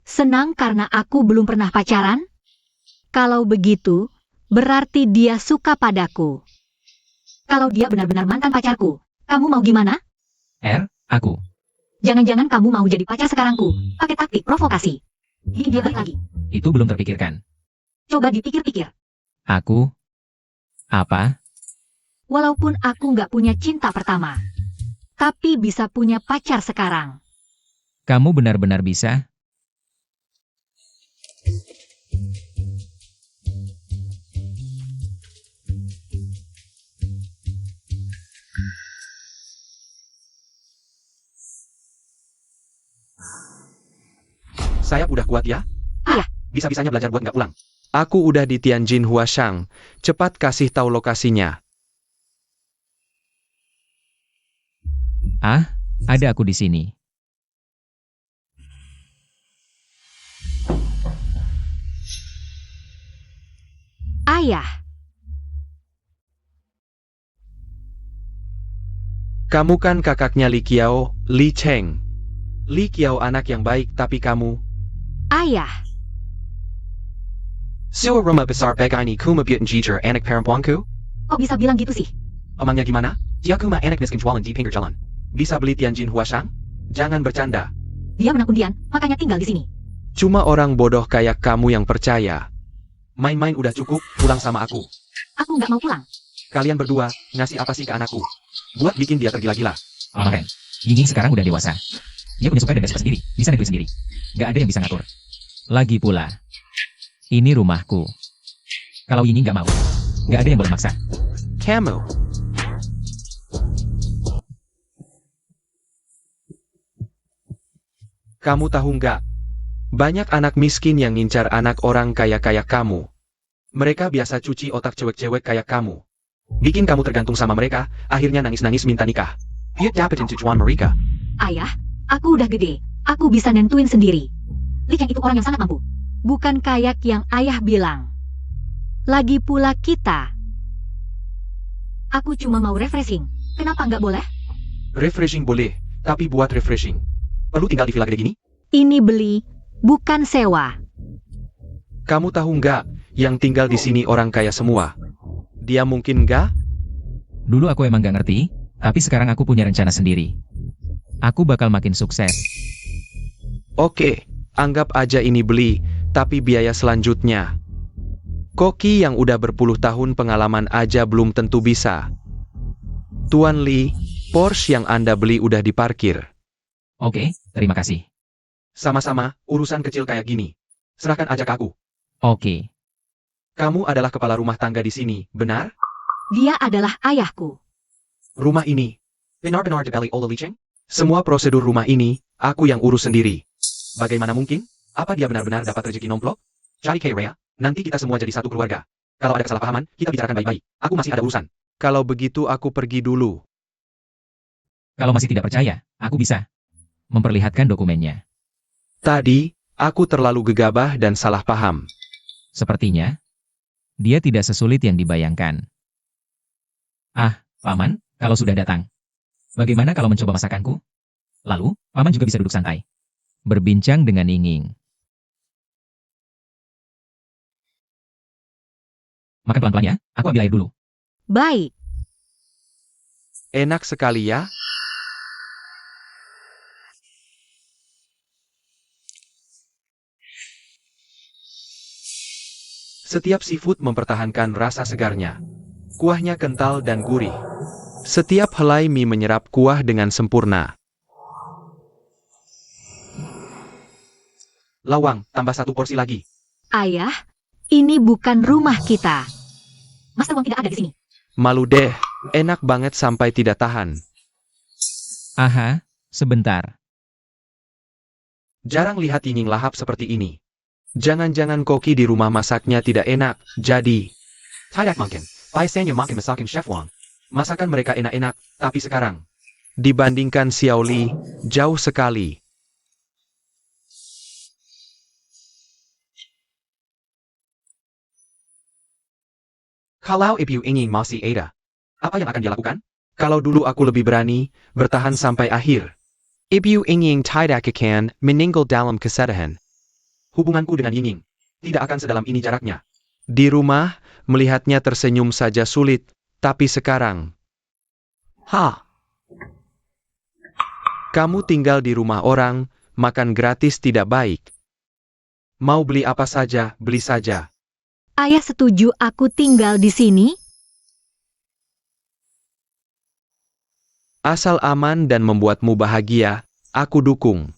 Senang karena aku belum pernah pacaran? Kalau begitu, berarti dia suka padaku. Kalau dia benar-benar mantan pacarku, kamu mau gimana? Aku. Jangan-jangan kamu mau jadi pacar sekarangku, pakai taktik provokasi. Ini dia balik lagi. Itu belum terpikirkan. Coba dipikir-pikir. Aku? Apa? Walaupun aku nggak punya cinta pertama, tapi bisa punya pacar sekarang. Kamu benar-benar bisa? Sayap udah kuat ya? Iya. Bisa-bisanya belajar buat nggak pulang. Aku udah di Tianjin Huashang. Cepat kasih tahu lokasinya. Ah, ada aku di sini. Ayah, Kamu kan kakaknya Li Qiao, Li Cheng. Li Qiao anak yang baik tapi kamu... ayah, Sewa rumah besar begini kuma biuten jijur anak perempuanku? kok bisa bilang gitu sih? Omangnya gimana? Dia kuma anak miskin jualan di pinggir jalan. Bisa beli Tianjin Huashang? Jangan bercanda. Dia menang undian, makanya tinggal di sini. Cuma orang bodoh kayak kamu yang percaya. Main-main udah cukup, pulang sama aku. Aku nggak mau pulang. Kalian berdua, ngasih apa sih ke anakku? Buat bikin dia tergila-gila. Mama Ren, Ying sekarang udah dewasa. Dia punya suka dan gak suka sendiri, bisa nentuin sendiri. Gak ada yang bisa ngatur. Lagi pula, ini rumahku. Kalau Ying gak mau, gak ada yang boleh maksa. Kamu. Kamu tahu nggak? Banyak anak miskin yang ngincar anak orang kaya kayak kamu. Mereka biasa cuci otak cewek-cewek kayak kamu. Bikin kamu tergantung sama mereka, akhirnya nangis-nangis minta nikah. Dia dapetin tujuan mereka. Ayah, aku udah gede. Aku bisa nentuin sendiri. Li Cheng itu orang yang sangat mampu. Bukan kayak yang ayah bilang. Lagi pula kita. Aku cuma mau refreshing. Kenapa nggak boleh? Refreshing boleh, tapi buat refreshing. Perlu tinggal di villa gede gini? Ini beli, bukan sewa. Kamu tahu nggak, yang tinggal di sini orang kaya semua. Dia mungkin nggak? Dulu aku emang gak ngerti, tapi sekarang aku punya rencana sendiri. Aku bakal makin sukses. Oke, anggap aja ini beli, tapi biaya selanjutnya. Koki yang udah berpuluh tahun pengalaman aja belum tentu bisa. Tuan Li, Porsche yang Anda beli udah diparkir. Oke, terima kasih. Sama-sama, urusan kecil kayak gini. Serahkan aja ke aku. Oke, Kamu adalah kepala rumah tangga di sini, benar? Dia adalah ayahku. Rumah ini. Benar-benar dibeli oleh Li Cheng? Semua prosedur rumah ini, aku yang urus sendiri. Bagaimana mungkin? Apa dia benar-benar dapat rezeki nomplok? Cari Rea, nanti kita semua jadi satu keluarga. Kalau ada kesalahpahaman, kita bicarakan baik-baik. Aku masih ada urusan. Kalau begitu aku pergi dulu. kalau masih tidak percaya, aku bisa memperlihatkan dokumennya. Tadi, aku terlalu gegabah dan salah paham. Sepertinya, dia tidak sesulit yang dibayangkan. Ah, Paman, kalau sudah datang. Bagaimana kalau mencoba masakanku? Lalu, Paman juga bisa duduk santai. Berbincang dengan Ying. Makan pelan-pelan ya, aku ambil air dulu. Baik. Enak sekali ya? Setiap seafood mempertahankan rasa segarnya. Kuahnya kental dan gurih. Setiap helai mie menyerap kuah dengan sempurna. Lawang, tambah satu porsi lagi. Ayah, ini bukan rumah kita. Master Wang tidak ada di sini. Malu deh, enak banget sampai tidak tahan. Aha, sebentar. Jarang lihat Ying lahap seperti ini. Jangan-jangan koki di rumah masaknya tidak enak, jadi... Tidak mungkin, biasanya makin masakin Chef Wang. Masakan mereka enak-enak, tapi sekarang... Dibandingkan Xiao Li, jauh sekali. Kalau Ibu ingin masih ada, apa yang akan dia lakukan? Kalau dulu aku lebih berani, bertahan sampai akhir. Ibu ingin tidak akan meninggal dalam kesedihan. Hubunganku dengan Ying tidak akan sedalam ini jaraknya. Di rumah, melihatnya tersenyum saja sulit, tapi sekarang... Kamu tinggal di rumah orang, makan gratis tidak baik. Mau beli apa saja, beli saja. Ayah setuju aku tinggal di sini? Asal aman dan membuatmu bahagia, aku dukung.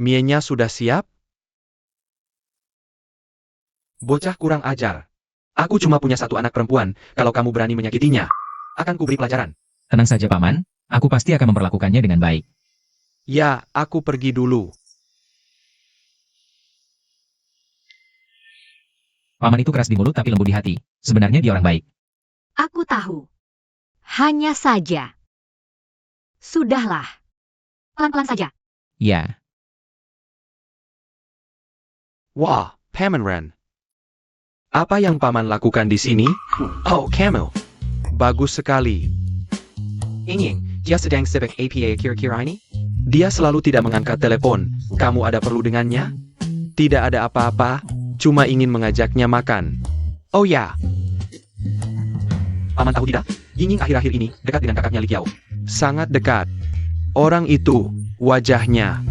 Mienya sudah siap? Bocah kurang ajar. Aku cuma punya satu anak perempuan, kalau kamu berani menyakitinya, akan kuberi pelajaran. Tenang saja Paman, aku pasti akan memperlakukannya dengan baik. Ya, aku pergi dulu. Paman itu keras di mulut tapi lembut di hati. Sebenarnya dia orang baik. Aku tahu. Hanya saja. Sudahlah. Pelan-pelan saja. Ya, Wah, Paman Ren. Apa yang Paman lakukan di sini? Oh, kamu. Bagus sekali. Ingin, dia sedang sibuk apa kira-kira ini? Dia selalu tidak mengangkat telepon. Kamu ada perlu dengannya? Tidak ada apa-apa, cuma ingin mengajaknya makan. Oh ya. Paman tahu tidak? Yinging akhir-akhir ini dekat dengan kakaknya Li Qiao. Sangat dekat. Orang itu, wajahnya.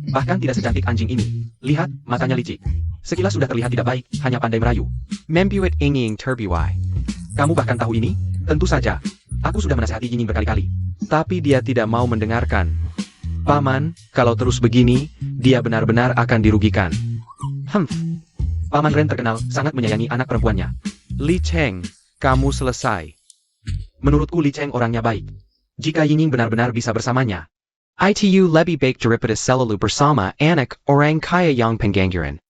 Bahkan tidak secantik anjing ini. Lihat, matanya licik. Sekilas sudah terlihat tidak baik, hanya pandai merayu. Membuat Yinging terbiwai. Kamu bahkan tahu ini? Tentu saja. Aku sudah menasihati Yinging berkali-kali. Tapi dia tidak mau mendengarkan. Paman, kalau terus begini, dia benar-benar akan dirugikan. Paman Ren terkenal sangat menyayangi anak perempuannya. Li Cheng, kamu selesai. Menurutku Li Cheng orangnya baik. Jika Yinging benar-benar bisa bersamanya, itu lebih baik daripada selalu bersama anak orang kaya yang pengangguran.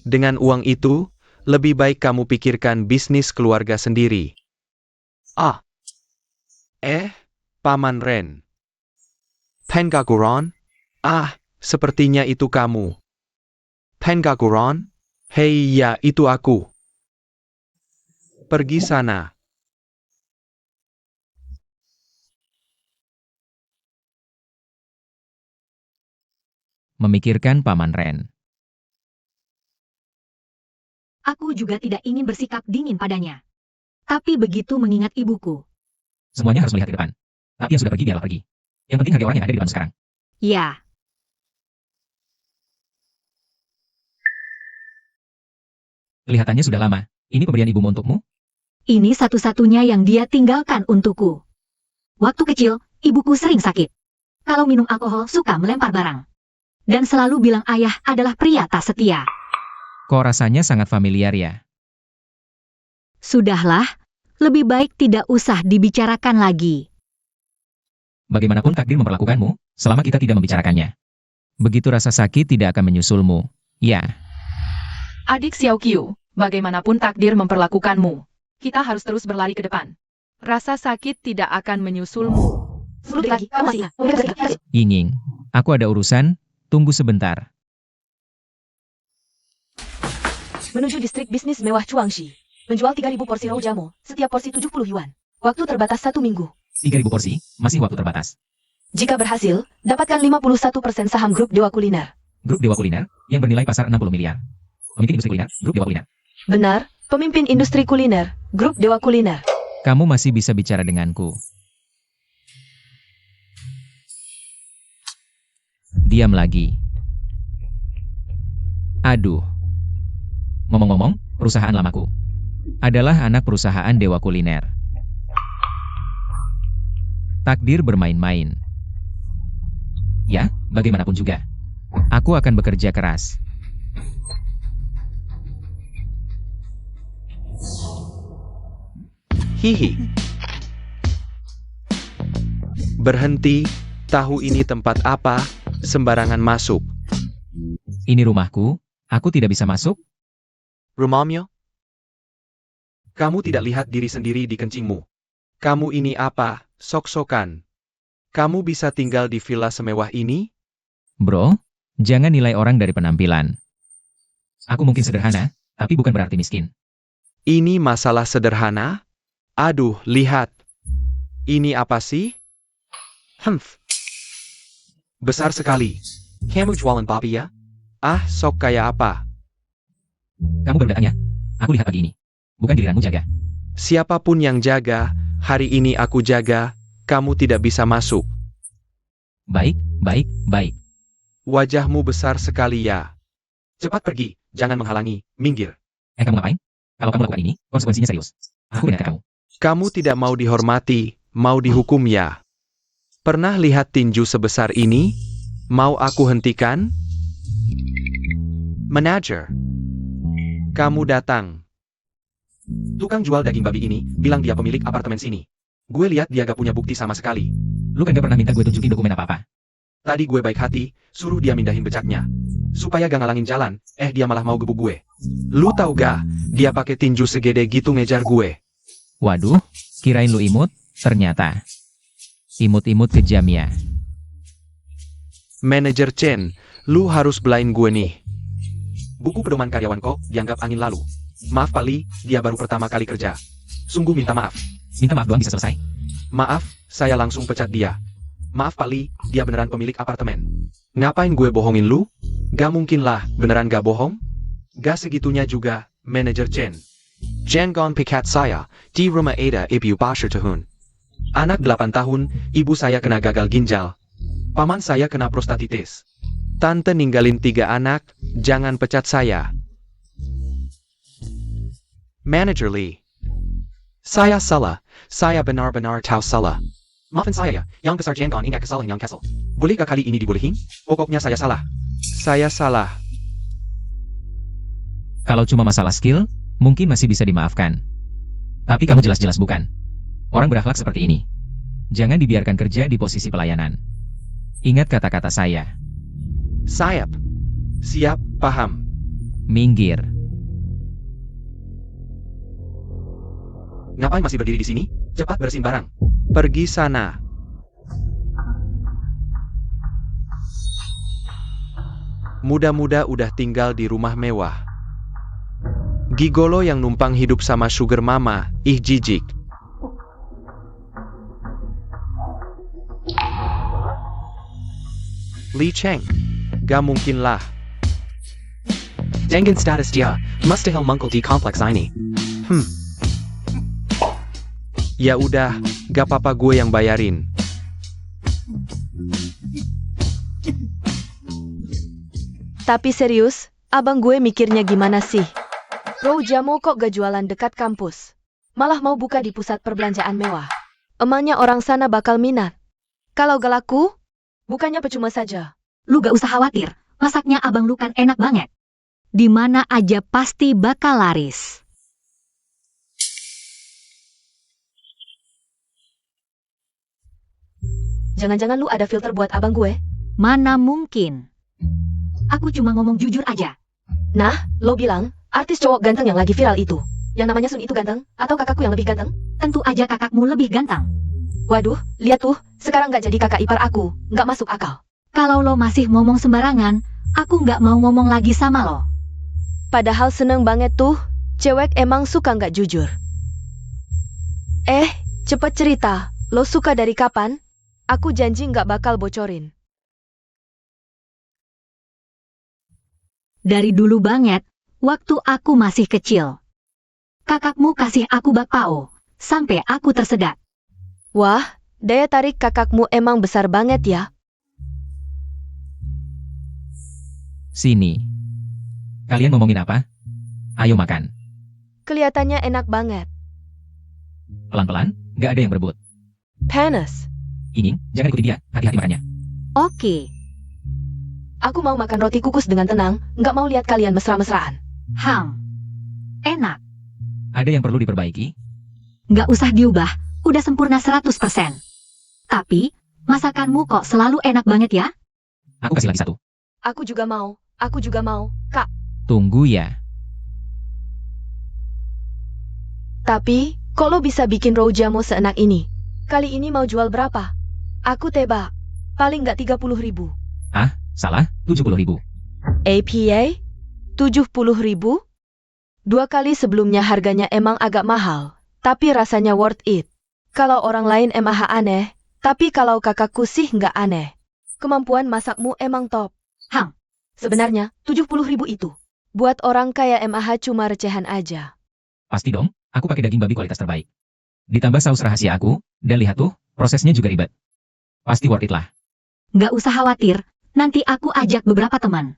Dengan uang itu, lebih baik kamu pikirkan bisnis keluarga sendiri. Paman Ren. Pengaguran? Sepertinya itu kamu. Pengaguran? Hei ya, itu aku. Pergi sana. memikirkan Paman Ren. Aku juga tidak ingin bersikap dingin padanya. Tapi begitu mengingat ibuku. Semuanya harus melihat ke depan. Tapi yang sudah pergi biarlah pergi. Yang penting hargai orang yang ada di depan sekarang. Ya, Kelihatannya sudah lama. Ini pemberian ibumu untukmu? ini satu-satunya yang dia tinggalkan untukku. Waktu kecil, ibuku sering sakit. Kalau minum alkohol suka melempar barang. Dan selalu bilang ayah adalah pria tak setia. Kok rasanya sangat familiar ya? Sudahlah, lebih baik tidak usah dibicarakan lagi. Bagaimanapun takdir memperlakukanmu, selama kita tidak membicarakannya. Begitu rasa sakit tidak akan menyusulmu. Ya, Adik Xiao Qiu, bagaimanapun takdir memperlakukanmu, kita harus terus berlari ke depan. Rasa sakit tidak akan menyusulmu. Sebelum lagi, kamu masih ingat. Yinging. Aku ada urusan, tunggu sebentar. Menuju distrik bisnis mewah Chuangxi. Menjual 3.000 porsi raw jamu, setiap porsi 70 yuan. Waktu terbatas 1 minggu. 3.000 porsi, masih waktu terbatas. Jika berhasil, dapatkan 51% saham grup Dewa Kuliner. Grup Dewa Kuliner, yang bernilai pasar 60 miliar. Pemimpin industri kuliner, grup Dewa Kuliner. Benar, pemimpin industri kuliner, grup Dewa Kuliner. Kamu masih bisa bicara denganku. Diam lagi. Aduh. Ngomong-ngomong, perusahaan lamaku adalah anak perusahaan Dewa Kuliner. Takdir bermain-main. Ya, bagaimanapun juga. Aku akan bekerja keras. Hihi. Berhenti, tahu ini tempat apa, sembarangan masuk. Ini rumahku, aku tidak bisa masuk? Rumahnya? Kamu tidak lihat diri sendiri di kencingmu. Kamu ini apa, sok-sokan? Kamu bisa tinggal di villa semewah ini? Bro, jangan nilai orang dari penampilan. Aku mungkin sederhana, tapi bukan berarti miskin. Ini masalah sederhana? Aduh, lihat. Ini apa sih? Besar sekali. Kamu jualan papi ya? Sok kayak apa? Kamu baru datang ya? Aku lihat pagi ini. Bukan giliranmu jaga. Siapapun yang jaga, hari ini aku jaga, kamu tidak bisa masuk. Baik, baik, baik. Wajahmu besar sekali ya. Cepat pergi, jangan menghalangi, minggir. Kamu ngapain? Kalau kamu lakukan ini, konsekuensinya serius. Aku ingatkan kamu. Kamu tidak mau dihormati, mau dihukum ya. Pernah lihat tinju sebesar ini? Mau aku hentikan? Manager. Kamu datang. Tukang jual daging babi ini, bilang dia pemilik apartemen sini. Gue lihat dia gak punya bukti sama sekali. Lu kan gak pernah minta gue tunjukin dokumen apa-apa. Tadi gue baik hati, suruh dia mindahin becaknya. Supaya gak ngalangin jalan, dia malah mau gebuk gue. Lu tahu gak, dia pakai tinju segede gitu ngejar gue. Waduh, kirain lu imut, ternyata. Imut-imut kejam ya. Manajer Chen, lu harus belain gue nih. Buku pedoman karyawan kok dianggap angin lalu. Maaf Pak Lee, dia baru pertama kali kerja. Sungguh minta maaf. Minta maaf doang bisa selesai. Maaf, saya langsung pecat dia. Maaf Pak Lee, dia beneran pemilik apartemen. Ngapain gue bohongin lu? Gak mungkin lah, beneran gak bohong? Gak segitunya juga, Manajer Chen. Jangan pikat saya, di rumah ada ibu basher tahun. Anak 8 tahun, ibu saya kena gagal ginjal. Paman saya kena prostatitis. Tante ninggalin 3 anak, jangan pecat saya. Manager Lee. Saya salah, saya benar-benar tahu salah. Maafin saya ya, yang besar Jangan ingat kesalahan yang kesel. Boleh gak kali ini dibolehin? Pokoknya saya salah. Saya salah. Kalau cuma masalah skill, mungkin masih bisa dimaafkan. Tapi kamu jelas-jelas bukan. Orang berakhlak seperti ini. Jangan dibiarkan kerja di posisi pelayanan. Ingat kata-kata saya. Siap. Siap, paham. Minggir. Ngapain masih berdiri di sini? Cepat bersihin barang. Pergi sana. Muda-muda udah tinggal di rumah mewah. Gigolo yang numpang hidup sama sugar mama, jijik. Li Cheng. Gak mungkin lah. Dengan status dia, mustahil mungkul di kompleks ini. Ya udah, gak apa-apa gue yang bayarin. Tapi serius, abang gue mikirnya gimana sih? Rojamo kok gak jualan dekat kampus? Malah mau buka di pusat perbelanjaan mewah. Emangnya orang sana bakal minat? Kalau gak laku, bukannya percuma saja. Lu gak usah khawatir, masaknya abang lu kan enak banget. Di mana aja pasti bakal laris. Jangan-jangan lu ada filter buat abang gue? Mana mungkin. Aku cuma ngomong jujur aja. Nah, lo bilang, artis cowok ganteng yang lagi viral itu. Yang namanya Sun itu ganteng? Atau kakakku yang lebih ganteng? Tentu aja kakakmu lebih ganteng. Waduh, lihat tuh, sekarang gak jadi kakak ipar aku. Gak masuk akal. Kalau lo masih ngomong sembarangan, aku nggak mau ngomong lagi sama lo. Padahal seneng banget tuh, cewek emang suka gak jujur. Cepet cerita, lo suka dari kapan? Aku janji gak bakal bocorin. Dari dulu banget, waktu aku masih kecil. Kakakmu kasih aku bakpao, sampai aku tersedak. Wah, daya tarik kakakmu emang besar banget ya. Sini. Kalian ngomongin apa? Ayo makan. Kelihatannya enak banget. Pelan-pelan, gak ada yang berebut. Panas. Ini, jangan ikuti dia, hati-hati makannya. Oke, Aku mau makan roti kukus dengan tenang, gak mau lihat kalian mesra-mesraan. enak. Ada yang perlu diperbaiki? Nggak usah diubah, udah sempurna 100%. Tapi, masakanmu kok selalu enak banget ya? Aku kasih lagi 1. Aku juga mau, Kak. Tunggu ya. Tapi, kok lo bisa bikin rojamo seenak ini? Kali ini mau jual berapa? Aku tebak, paling nggak 30.000. Salah, 70.000. APA? 70.000? 2 kali sebelumnya harganya emang agak mahal, tapi rasanya worth it. Kalau orang lain MAH aneh, tapi kalau kakakku sih nggak aneh. Kemampuan masakmu emang top. Sebenarnya, 70.000 itu. Buat orang kaya MAH cuma recehan aja. Pasti dong, aku pakai daging babi kualitas terbaik. Ditambah saus rahasia aku, dan lihat tuh, prosesnya juga ribet. Pasti worth it lah. Nggak usah khawatir, nanti aku ajak beberapa teman.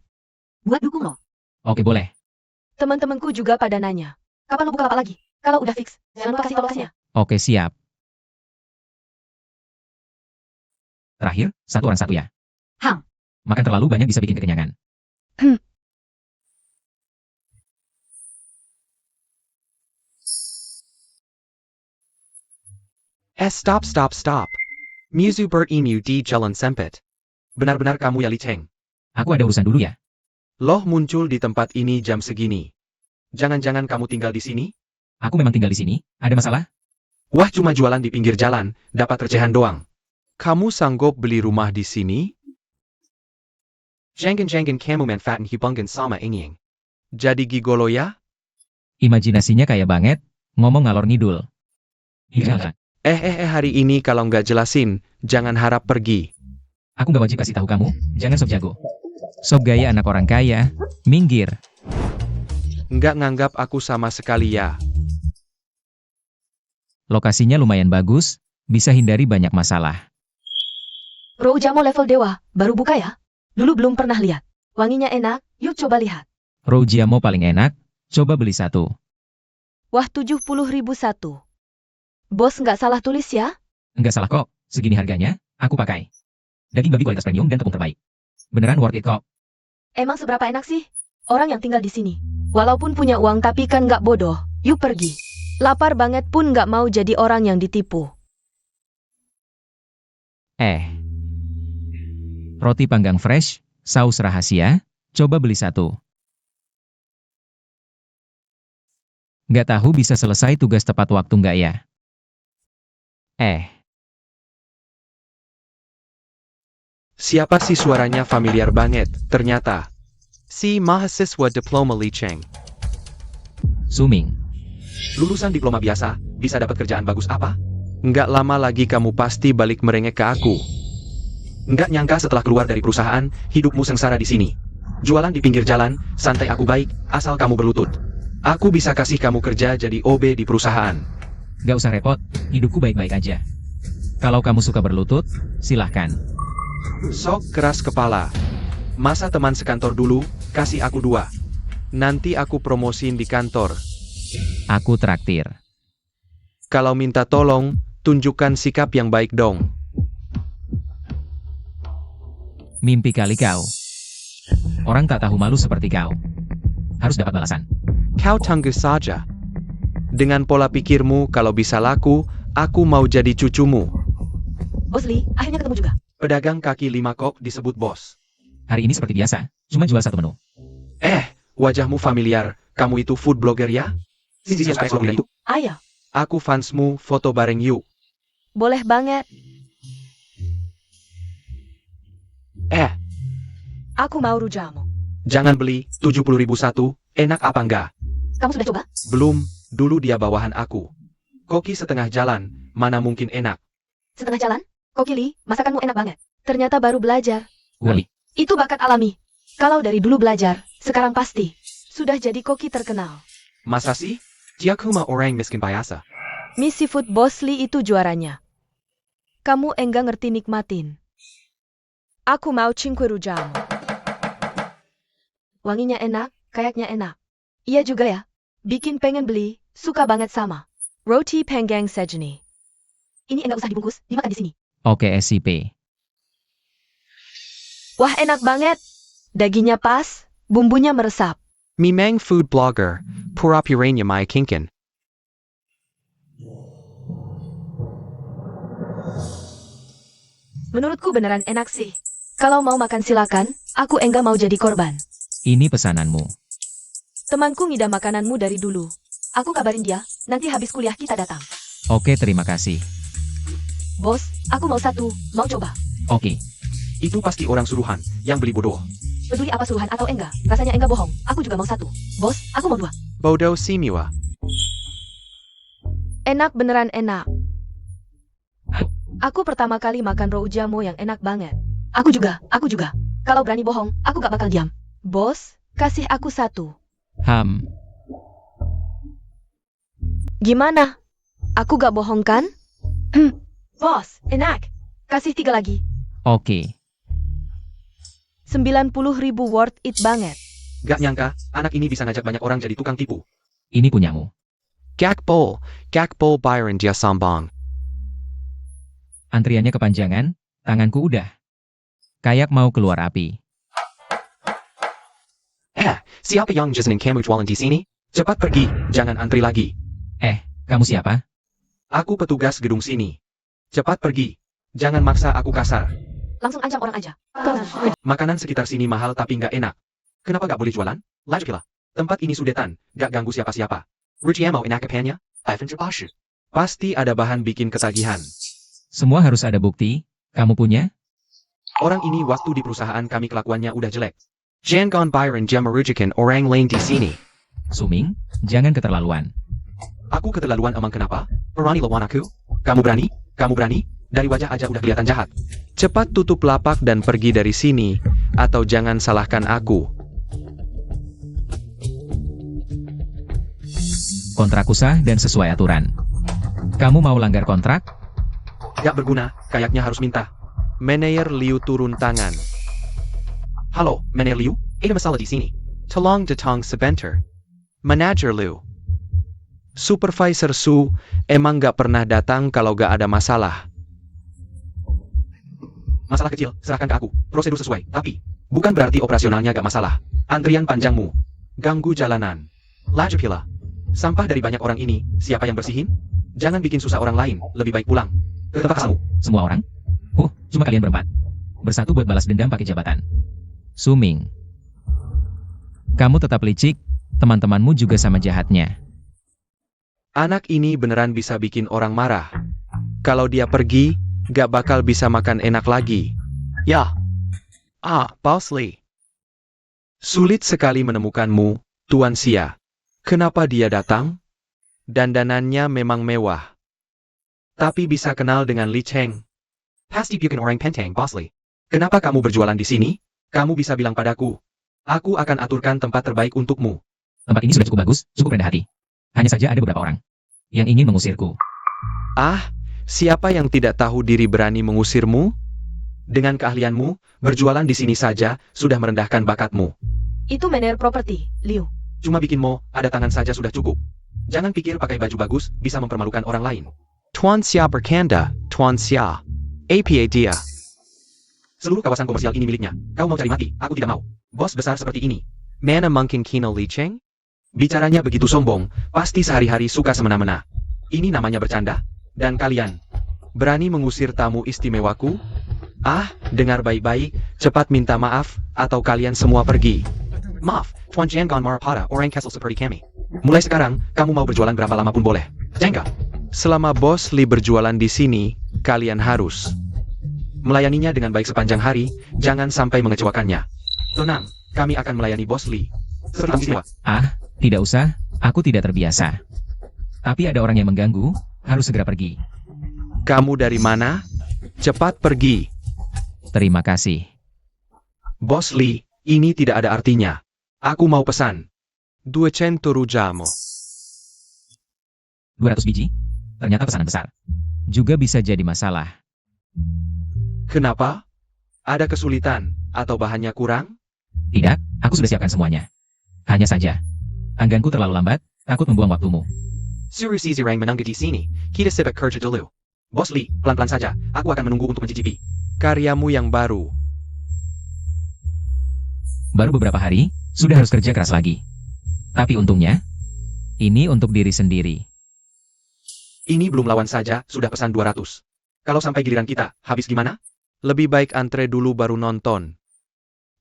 Buat dukung lo. Oke boleh. Teman-temanku juga pada nanya. Kapan lo buka lapak lagi? Kalau udah fix, jangan lupa kasih tahu lokasinya. Oke siap. Terakhir, satu orang satu ya. Hang. Makan terlalu banyak bisa bikin kekenyangan. Stop. Musu bertemu di jalan sempit. Benar-benar kamu ya Li Cheng. Aku ada urusan dulu ya. Loh muncul di tempat ini jam segini. Jangan-jangan kamu tinggal di sini? Aku memang tinggal di sini. Ada masalah? Wah cuma jualan di pinggir jalan, dapat recehan doang. Kamu sanggup beli rumah di sini? Jangan kamu manfaatin hubungan sama ingin. Jadi gigolo ya? Imajinasinya kaya banget. Ngomong ngalor ngidul. Iya. Hari ini kalau nggak jelasin, jangan harap pergi. Aku gak wajib kasih tahu kamu. Jangan sok jago. Sok gaya anak orang kaya. Minggir. Nggak nganggap aku sama sekali ya. Lokasinya lumayan bagus. Bisa hindari banyak masalah. Roujamo level dewa, baru buka ya? Dulu belum pernah lihat. Wanginya enak, yuk coba lihat. Roujiamo paling enak. Coba beli satu. Wah 70.000 satu. Bos nggak salah tulis ya? Enggak salah kok. Segini harganya, aku pakai. Daging babi kualitas premium dan tepung terbaik. Beneran worth it kok. Emang seberapa enak sih? Orang yang tinggal di sini. Walaupun punya uang tapi kan nggak bodoh. Yuk pergi. Lapar banget pun nggak mau jadi orang yang ditipu. Roti panggang fresh, saus rahasia, coba beli satu. Nggak tahu bisa selesai tugas tepat waktu nggak ya? Siapa sih suaranya familiar banget, ternyata. Si mahasiswa diploma Li Cheng. Suming. Lulusan diploma biasa, bisa dapat kerjaan bagus apa? Nggak lama lagi kamu pasti balik merengek ke aku. Nggak nyangka setelah keluar dari perusahaan, hidupmu sengsara di sini. Jualan di pinggir jalan, santai aku baik, asal kamu berlutut. Aku bisa kasih kamu kerja jadi OB di perusahaan. Gak usah repot, hidupku baik-baik aja. Kalau kamu suka berlutut, silahkan. Sok keras kepala. Masa teman sekantor dulu, kasih aku 2. Nanti aku promosiin di kantor. Aku traktir. Kalau minta tolong, tunjukkan sikap yang baik dong. Mimpi kali kau. Orang tak tahu malu seperti kau. Harus dapat balasan. Kau tangguh saja. Dengan pola pikirmu, kalau bisa laku, aku mau jadi cucumu. Bos Li, akhirnya ketemu juga. Pedagang kaki 5 kok disebut bos. Hari ini seperti biasa, cuma jual satu menu. Wajahmu familiar, kamu itu food blogger ya? Sisi itu. Ayo, Aku fansmu, foto bareng yuk. boleh banget. Aku mau Roujamo. Jangan beli, 70.000 satu, enak apa enggak? Kamu sudah coba? Belum, dulu dia bawahan aku. Koki setengah jalan, mana mungkin enak. Setengah jalan? Koki Li, masakanmu enak banget. Ternyata baru belajar. Wali. Itu bakat alami. Kalau dari dulu belajar, sekarang pasti. Sudah jadi koki terkenal. Masa sih? Tiakuma orang miskin biasa. Miss Seafood Bos Li itu juaranya. Kamu enggak ngerti nikmatin. Aku mau Cinque Roujamo. Wanginya enak, kayaknya enak. Iya juga ya. Bikin pengen beli, suka banget sama. Roti panggang sejeni. Ini enggak usah dibungkus, dimakan di sini. Oke SCP. Wah enak banget. Dagingnya pas, bumbunya meresap. Mimang food blogger, pura-puranya Maya Kinkin. Menurutku beneran enak sih. Kalau mau makan silakan, aku enggak mau jadi korban. Ini pesananmu. Temanku ngidam makananmu dari dulu. Aku kabarin dia, nanti habis kuliah kita datang. Oke terima kasih. Bos, aku mau satu, mau coba. Oke. Itu pasti orang suruhan, yang beli bodoh. Peduli apa suruhan atau enggak, rasanya enggak bohong. Aku juga mau satu. Bos, aku mau 2. Bodoh si Miwa. Enak beneran enak. Aku pertama kali makan Roujamo yang enak banget. Aku juga. Kalau berani bohong, aku gak bakal diam. Bos, kasih aku 1. Gimana? Aku gak bohong kan? Bos, enak. Kasih 3 lagi. Oke. 90.000 worth it banget. Gak nyangka, anak ini bisa ngajak banyak orang jadi tukang tipu. Ini punyamu. Gakpol Byron dia Sambong. Antriannya kepanjangan, tanganku udah. Kayak mau keluar api. Siapa yang jasanin kamu jualan di sini? Cepat pergi, jangan antri lagi. Kamu siapa? Aku petugas gedung sini. Cepat pergi. Jangan maksa aku kasar. Langsung ancam orang aja. Makanan sekitar sini mahal tapi nggak enak. Kenapa nggak boleh jualan? Lajukila. Tempat ini sudetan, nggak ganggu siapa-siapa. Rujiamo inakapannya? Pasti ada bahan bikin ketagihan. Semua harus ada bukti. Kamu punya? Orang ini waktu di perusahaan kami kelakuannya udah jelek. Jangan Byron dia merugikan orang lain di sini. Suming, jangan keterlaluan. Aku keterlaluan emang kenapa? Berani lawan aku? Kamu berani? Kamu berani? Dari wajah aja udah kelihatan jahat. Cepat tutup lapak dan pergi dari sini, atau jangan salahkan aku. Kontrakku sah dan sesuai aturan. Kamu mau langgar kontrak? Gak berguna, kayaknya harus minta. Manajer Liu turun tangan. Halo, Manajer Liu, ada masalah di sini. Tolong datang sebentar. Manager Liu. Supervisor Su emang gak pernah datang kalau gak ada masalah. Masalah kecil, serahkan ke aku. Prosedur sesuai, tapi bukan berarti operasionalnya gak masalah. Antrian panjangmu. Ganggu jalanan. Laju pila. Sampah dari banyak orang ini, siapa yang bersihin? Jangan bikin susah orang lain, lebih baik pulang. Ke tempat asalmu. Semua orang? Cuma kalian berempat. Bersatu buat balas dendam pakai jabatan. Suming. Kamu tetap licik, teman-temanmu juga sama jahatnya. Anak ini beneran bisa bikin orang marah. Kalau dia pergi, gak bakal bisa makan enak lagi. Ya. Boss Lee. Sulit sekali menemukanmu, Tuan Xia. Kenapa dia datang? Dandanannya memang mewah. Tapi bisa kenal dengan Li Cheng. Pasti bukan orang penteng, Boss Lee. Kenapa kamu berjualan di sini? Kamu bisa bilang padaku. Aku akan aturkan tempat terbaik untukmu. Tempat ini sudah cukup bagus, cukup rendah hati. Hanya saja ada beberapa orang yang ingin mengusirku. Siapa yang tidak tahu diri berani mengusirmu? Dengan keahlianmu, berjualan di sini saja sudah merendahkan bakatmu. Itu manajer properti, Liu. Cuma bikin ada tangan saja sudah cukup. Jangan pikir pakai baju bagus bisa mempermalukan orang lain. Tuan Xia berkanda, Tuan Xia. APA dia. Seluruh kawasan komersial ini miliknya. Kau mau cari mati, aku tidak mau. Bos besar seperti ini. Mana mungkin kino Li Cheng? Bicaranya begitu sombong, pasti sehari-hari suka semena-mena. Ini namanya bercanda. Dan kalian, berani mengusir tamu istimewaku? Dengar baik-baik, cepat minta maaf, atau kalian semua pergi. Maaf, Tuan Jangan Marapada orang Kessel seperti kami. Mulai sekarang, kamu mau berjualan berapa lama pun boleh. Jengka. Selama Bos Li berjualan di sini, kalian harus melayaninya dengan baik sepanjang hari, jangan sampai mengecewakannya. Tenang, kami akan melayani Bos Li. Seperti semua. Tidak usah, aku tidak terbiasa. Tapi ada orang yang mengganggu, harus segera pergi. Kamu dari mana? Cepat pergi. Terima kasih. Bos Li, ini tidak ada artinya. Aku mau pesan. 200 rujamo. 200 biji? Ternyata pesanan besar. Juga bisa jadi masalah. Kenapa? Ada kesulitan, atau bahannya kurang? Tidak, aku sudah siapkan semuanya. Hanya saja, angganku terlalu lambat, takut membuang waktumu. Suruh si Zirang menangga di sini, kita sepak kerja dulu. Bos Li, pelan-pelan saja, aku akan menunggu untuk mencicipi karyamu yang baru. Baru beberapa hari, sudah harus kerja keras lagi. Tapi untungnya, ini untuk diri sendiri. Ini belum lawan saja, sudah pesan 200. Kalau sampai giliran kita, habis gimana? Lebih baik antre dulu baru nonton.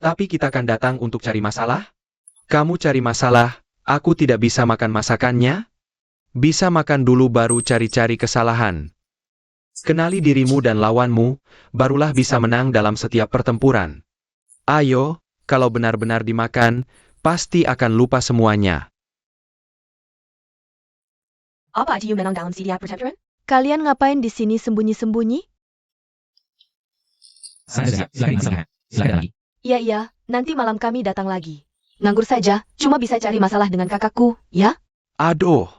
Tapi kita akan datang untuk cari masalah? Kamu cari masalah, aku tidak bisa makan masakannya? Bisa makan dulu baru cari-cari kesalahan. Kenali dirimu dan lawanmu, barulah bisa menang dalam setiap pertempuran. Ayo, kalau benar-benar dimakan, pasti akan lupa semuanya. Apa aja menang dalam CDI Protectorate? Kalian ngapain di sini sembunyi-sembunyi? Silakan lagi. Iya, nanti malam kami datang lagi. Nganggur saja, cuma bisa cari masalah dengan kakakku, ya? Aduh,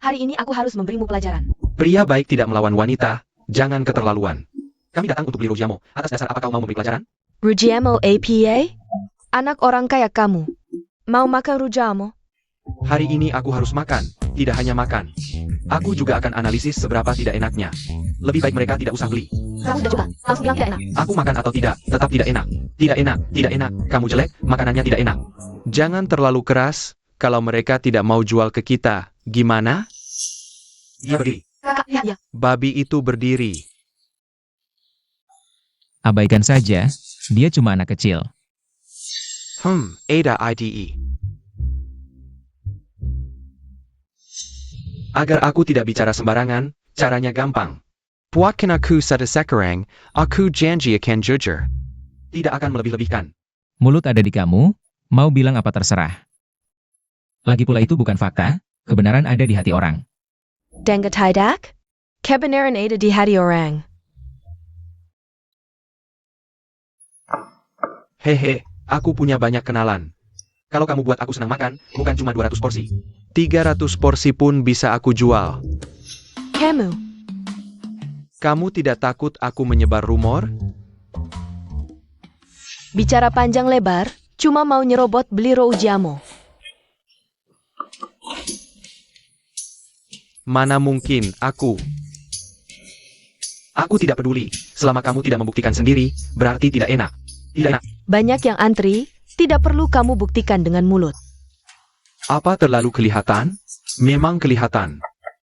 Hari ini aku harus memberimu pelajaran. pria baik tidak melawan wanita, jangan keterlaluan. Kami datang untuk beli Rojamo, atas dasar apa kau mau memberi pelajaran? Rujamo APA? Anak orang kaya kamu. Mau makan rujamo? Hari ini aku harus makan, tidak hanya makan. Aku juga akan analisis seberapa tidak enaknya. Lebih baik mereka tidak usah beli. Kamu sudah coba, langsung bilang tidak enak. Aku makan atau tidak, tetap tidak enak. Tidak enak, tidak enak. Kamu jelek, makanannya tidak enak. Jangan terlalu keras, kalau mereka tidak mau jual ke kita. Gimana? Dia berdiri. Kakak, lihat ya. Babi itu berdiri. Abaikan saja, dia cuma anak kecil. Ada IDE. Agar aku tidak bicara sembarangan, caranya gampang. Buatkan aku satu sekarang, aku janji akan jujur. Tidak akan melebih-lebihkan. Mulut ada di kamu, mau bilang apa terserah. Lagi pula itu bukan fakta, kebenaran ada di hati orang. Dengar tidak? Kebenaran ada di hati orang. Hehe, aku punya banyak kenalan. Kalau kamu buat aku senang makan, bukan cuma 200 porsi. 300 porsi pun bisa aku jual. Kamu. Kamu tidak takut aku menyebar rumor? Bicara panjang lebar, cuma mau nyerobot beli rujamo. Mana mungkin, aku. Aku tidak peduli, selama kamu tidak membuktikan sendiri, berarti tidak enak. Tidak enak. Banyak yang antri, tidak perlu kamu buktikan dengan mulut. Apa terlalu kelihatan? Memang kelihatan.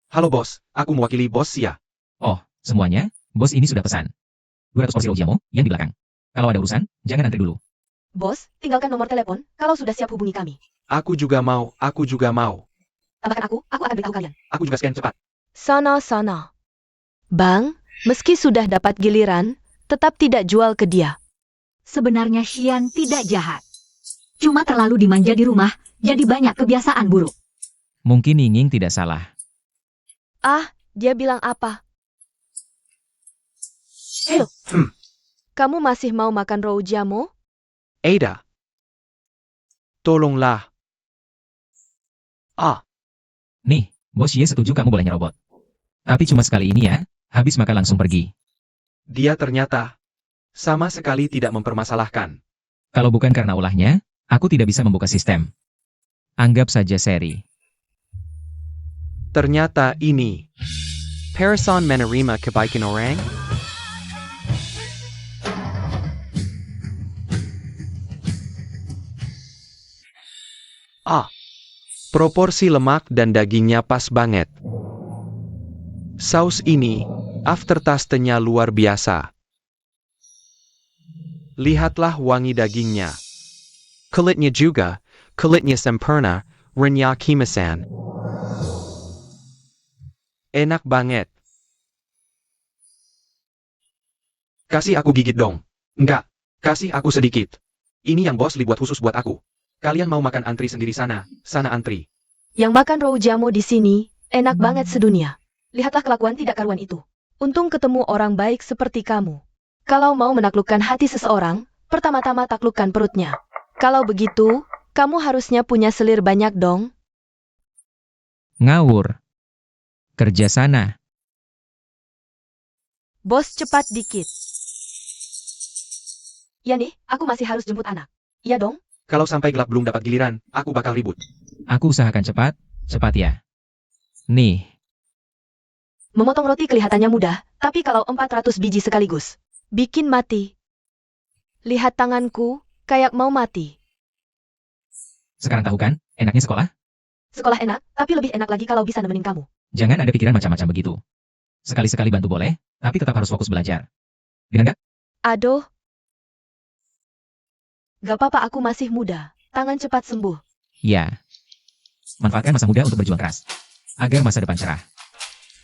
Halo bos, aku mewakili bos Sia. Oh, semuanya, bos ini sudah pesan. 200 porsi rojamo, yang di belakang. Kalau ada urusan, jangan antri dulu. Bos, tinggalkan nomor telepon, kalau sudah siap hubungi kami. Aku juga mau, aku juga mau. Tambahkan aku akan beritahu kalian. Aku juga scan cepat. Sana. Bang, meski sudah dapat giliran, tetap tidak jual ke dia. Sebenarnya Xian tidak jahat. Cuma terlalu dimanja di rumah, jadi banyak kebiasaan buruk. Mungkin Yinging tidak salah. Ah, dia bilang apa? Halo. Kamu masih mau makan rojamo? Ada. Tolonglah. Nih, bos Ye setuju kamu boleh nyerobot. Tapi cuma sekali ini ya, habis makan langsung pergi. Dia ternyata sama sekali tidak mempermasalahkan. Kalau bukan karena ulahnya, aku tidak bisa membuka sistem. Anggap saja seri. Ternyata ini. Parasan menerima kebaikan orang? Proporsi lemak dan dagingnya pas banget. Saus ini, aftertaste-nya luar biasa. Lihatlah wangi dagingnya. Kulitnya juga, kulitnya sempurna, renyah kimasan. Enak banget. Kasih aku gigit dong. Enggak, kasih aku sedikit. Ini yang bos Li buat khusus buat aku. Kalian mau makan antri sendiri sana antri. Yang makan rojamo di sini, enak banget sedunia. Lihatlah kelakuan tidak karuan itu. Untung ketemu orang baik seperti kamu. Kalau mau menaklukkan hati seseorang, pertama-tama taklukkan perutnya. Kalau begitu, kamu harusnya punya selir banyak dong. Ngawur. Kerja sana. Bos cepat dikit. Ya nih, aku masih harus jemput anak. Iya dong? Kalau sampai gelap belum dapat giliran, aku bakal ribut. Aku usahakan cepat, cepat ya. Nih, Memotong roti kelihatannya mudah, tapi kalau 400 biji sekaligus, bikin mati. Lihat tanganku, kayak mau mati. sekarang tahu kan, enaknya sekolah? Sekolah enak, tapi lebih enak lagi kalau bisa nemenin kamu. Jangan ada pikiran macam-macam begitu. Sekali-sekali bantu boleh, tapi tetap harus fokus belajar. Dengan nggak? Aduh. Gak apa-apa, aku masih muda. Tangan cepat sembuh. Ya. Manfaatkan masa muda untuk berjuang keras. Agar masa depan cerah.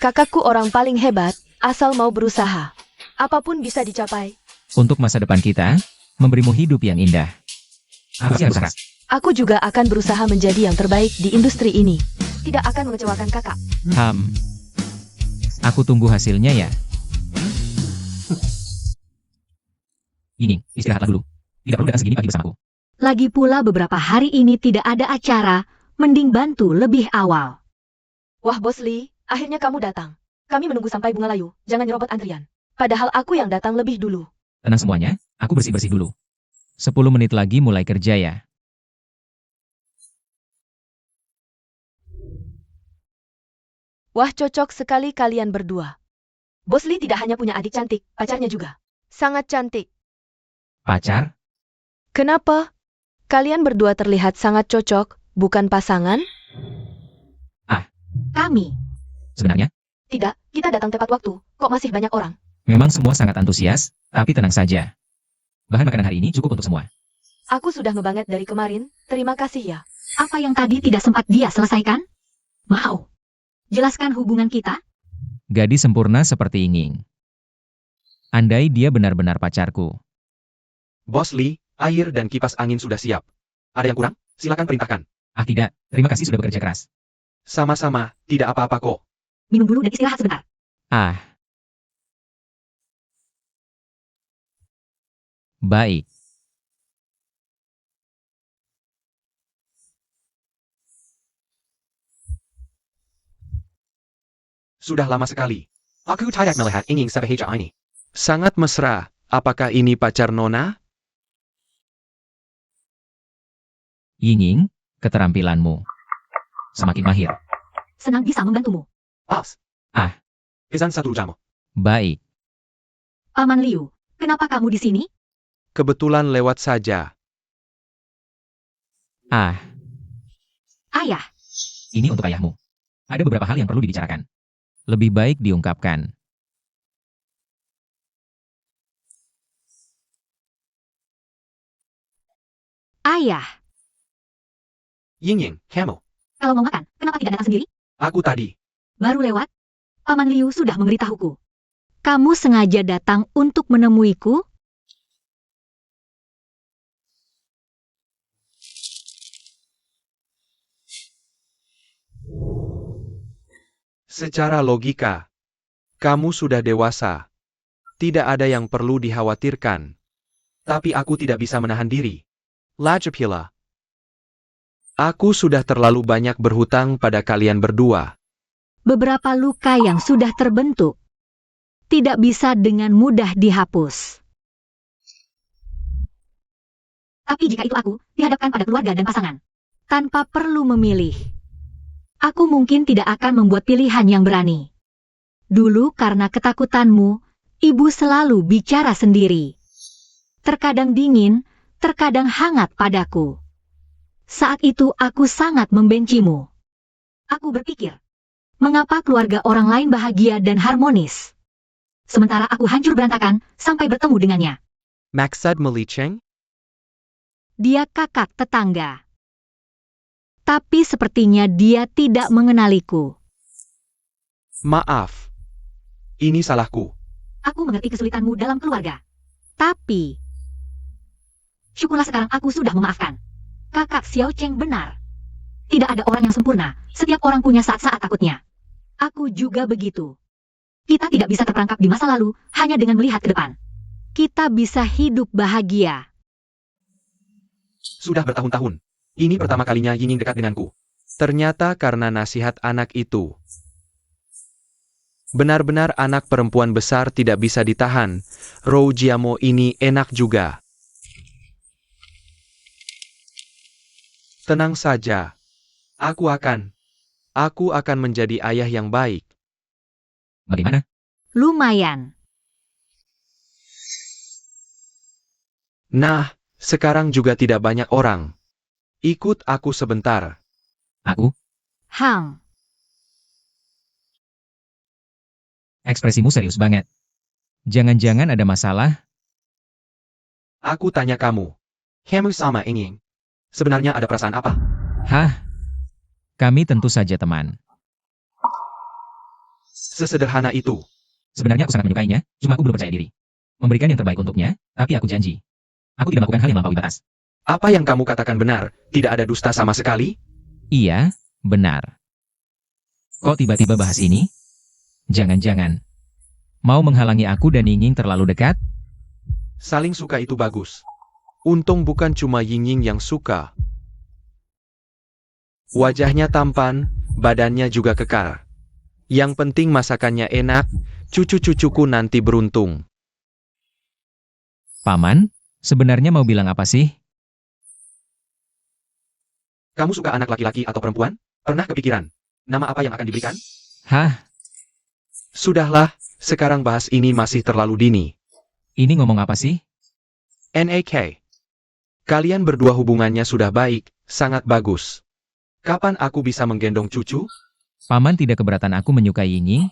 Kakakku orang paling hebat, asal mau berusaha. Apapun bisa dicapai. Untuk masa depan kita, memberimu hidup yang indah. Harus keras. Aku juga akan berusaha menjadi yang terbaik di industri ini. Tidak akan mengecewakan kakak. Aku tunggu hasilnya ya. Yinging, istirahatlah dulu. Tidak perlu datang segini pagi bersamaku. Lagi pula beberapa hari ini tidak ada acara, mending bantu lebih awal. Wah Bos Li, akhirnya kamu datang. Kami menunggu sampai bunga layu, jangan nyerobot antrian. Padahal aku yang datang lebih dulu. Tenang semuanya, aku bersih-bersih dulu. 10 menit lagi mulai kerja ya. Wah, cocok sekali kalian berdua. Bos Lee tidak hanya punya adik cantik, pacarnya juga. Sangat cantik. Pacar? Kenapa? Kalian berdua terlihat sangat cocok, bukan pasangan? Kami. Sebenarnya, Tidak, kita datang tepat waktu. Kok masih banyak orang? memang semua sangat antusias, tapi tenang saja. Bahan makanan hari ini cukup untuk semua. Aku sudah ngebanget dari kemarin, terima kasih ya. Apa yang tadi tidak sempat dia selesaikan? Mau. Jelaskan hubungan kita? Gadis sempurna seperti Ying. Andai dia benar-benar pacarku. Bos Lee, air dan kipas angin sudah siap. Ada yang kurang? Silakan perintahkan. Ah tidak, terima kasih sudah bekerja keras. Sama-sama, tidak apa-apa kok. Minum dulu dan istirahat sebentar. Ah. Baik. Sudah lama sekali. Aku tidak melihat ingin sebahagia ini. Sangat mesra. Apakah ini pacar Nona? Ying, keterampilanmu semakin mahir. Senang bisa membantumu. Pas. Ah. Pesan 1 jam. Baik. Paman Liu, kenapa kamu di sini? Kebetulan lewat saja. Ah, Ayah, ini untuk ayahmu. Ada beberapa hal yang perlu dibicarakan. Lebih baik diungkapkan. ayah. Ying, kamu. Kalau mau makan, kenapa tidak datang sendiri? Aku tadi. Baru lewat. Paman Liu sudah memberitahuku. Kamu sengaja datang untuk menemuiku? Secara logika, kamu sudah dewasa. Tidak ada yang perlu dikhawatirkan. Tapi aku tidak bisa menahan diri. Lajapila. Aku sudah terlalu banyak berhutang pada kalian berdua. Beberapa luka yang sudah terbentuk tidak bisa dengan mudah dihapus. Tapi jika itu aku dihadapkan pada keluarga dan pasangan, tanpa perlu memilih, aku mungkin tidak akan membuat pilihan yang berani. Dulu karena ketakutanmu, ibu selalu bicara sendiri. Terkadang dingin, terkadang hangat padaku. Saat itu aku sangat membencimu. Aku berpikir, mengapa keluarga orang lain bahagia dan harmonis? Sementara aku hancur berantakan sampai bertemu dengannya. Maksud Meliceng? Dia kakak tetangga. Tapi sepertinya dia tidak mengenaliku. Maaf. Ini salahku. Aku mengerti kesulitanmu dalam keluarga. Tapi, syukurlah sekarang aku sudah memaafkan. Kakak Xiao Cheng benar. Tidak ada orang yang sempurna. Setiap orang punya saat-saat takutnya. Aku juga begitu. Kita tidak bisa terperangkap di masa lalu hanya dengan melihat ke depan. Kita bisa hidup bahagia. Sudah bertahun-tahun. Ini pertama kalinya Ying dekat denganku. Ternyata karena nasihat anak itu. Benar-benar anak perempuan besar tidak bisa ditahan. Rou Jiamo ini enak juga. Tenang saja. Aku akan menjadi ayah yang baik. Bagaimana? Lumayan. Nah, sekarang juga tidak banyak orang. Ikut aku sebentar. Aku? Hang. Ekspresimu serius banget. Jangan-jangan ada masalah? Aku tanya kamu. Kamu sama Ying. Sebenarnya ada perasaan apa? Hah? Kami tentu saja teman. Sesederhana itu. Sebenarnya aku sangat menyukainya, cuma aku belum percaya diri. Memberikan yang terbaik untuknya, tapi aku janji. Aku tidak melakukan hal yang melampaui batas. Apa yang kamu katakan benar? Tidak ada dusta sama sekali? Iya, benar. Kok tiba-tiba bahas ini? Jangan-jangan mau menghalangi aku dan Ying terlalu dekat? Saling suka itu bagus. Untung bukan cuma Ying yang suka. Wajahnya tampan, badannya juga kekar. Yang penting masakannya enak, cucu-cucuku nanti beruntung. Paman, Sebenarnya mau bilang apa sih? Kamu suka anak laki-laki atau perempuan? Pernah kepikiran? Nama apa yang akan diberikan? Hah? Sudahlah, sekarang bahas ini masih terlalu dini. Ini ngomong apa sih? NAK. Kalian berdua hubungannya sudah baik, sangat bagus. Kapan aku bisa menggendong cucu? Paman tidak keberatan aku menyukai Yingying?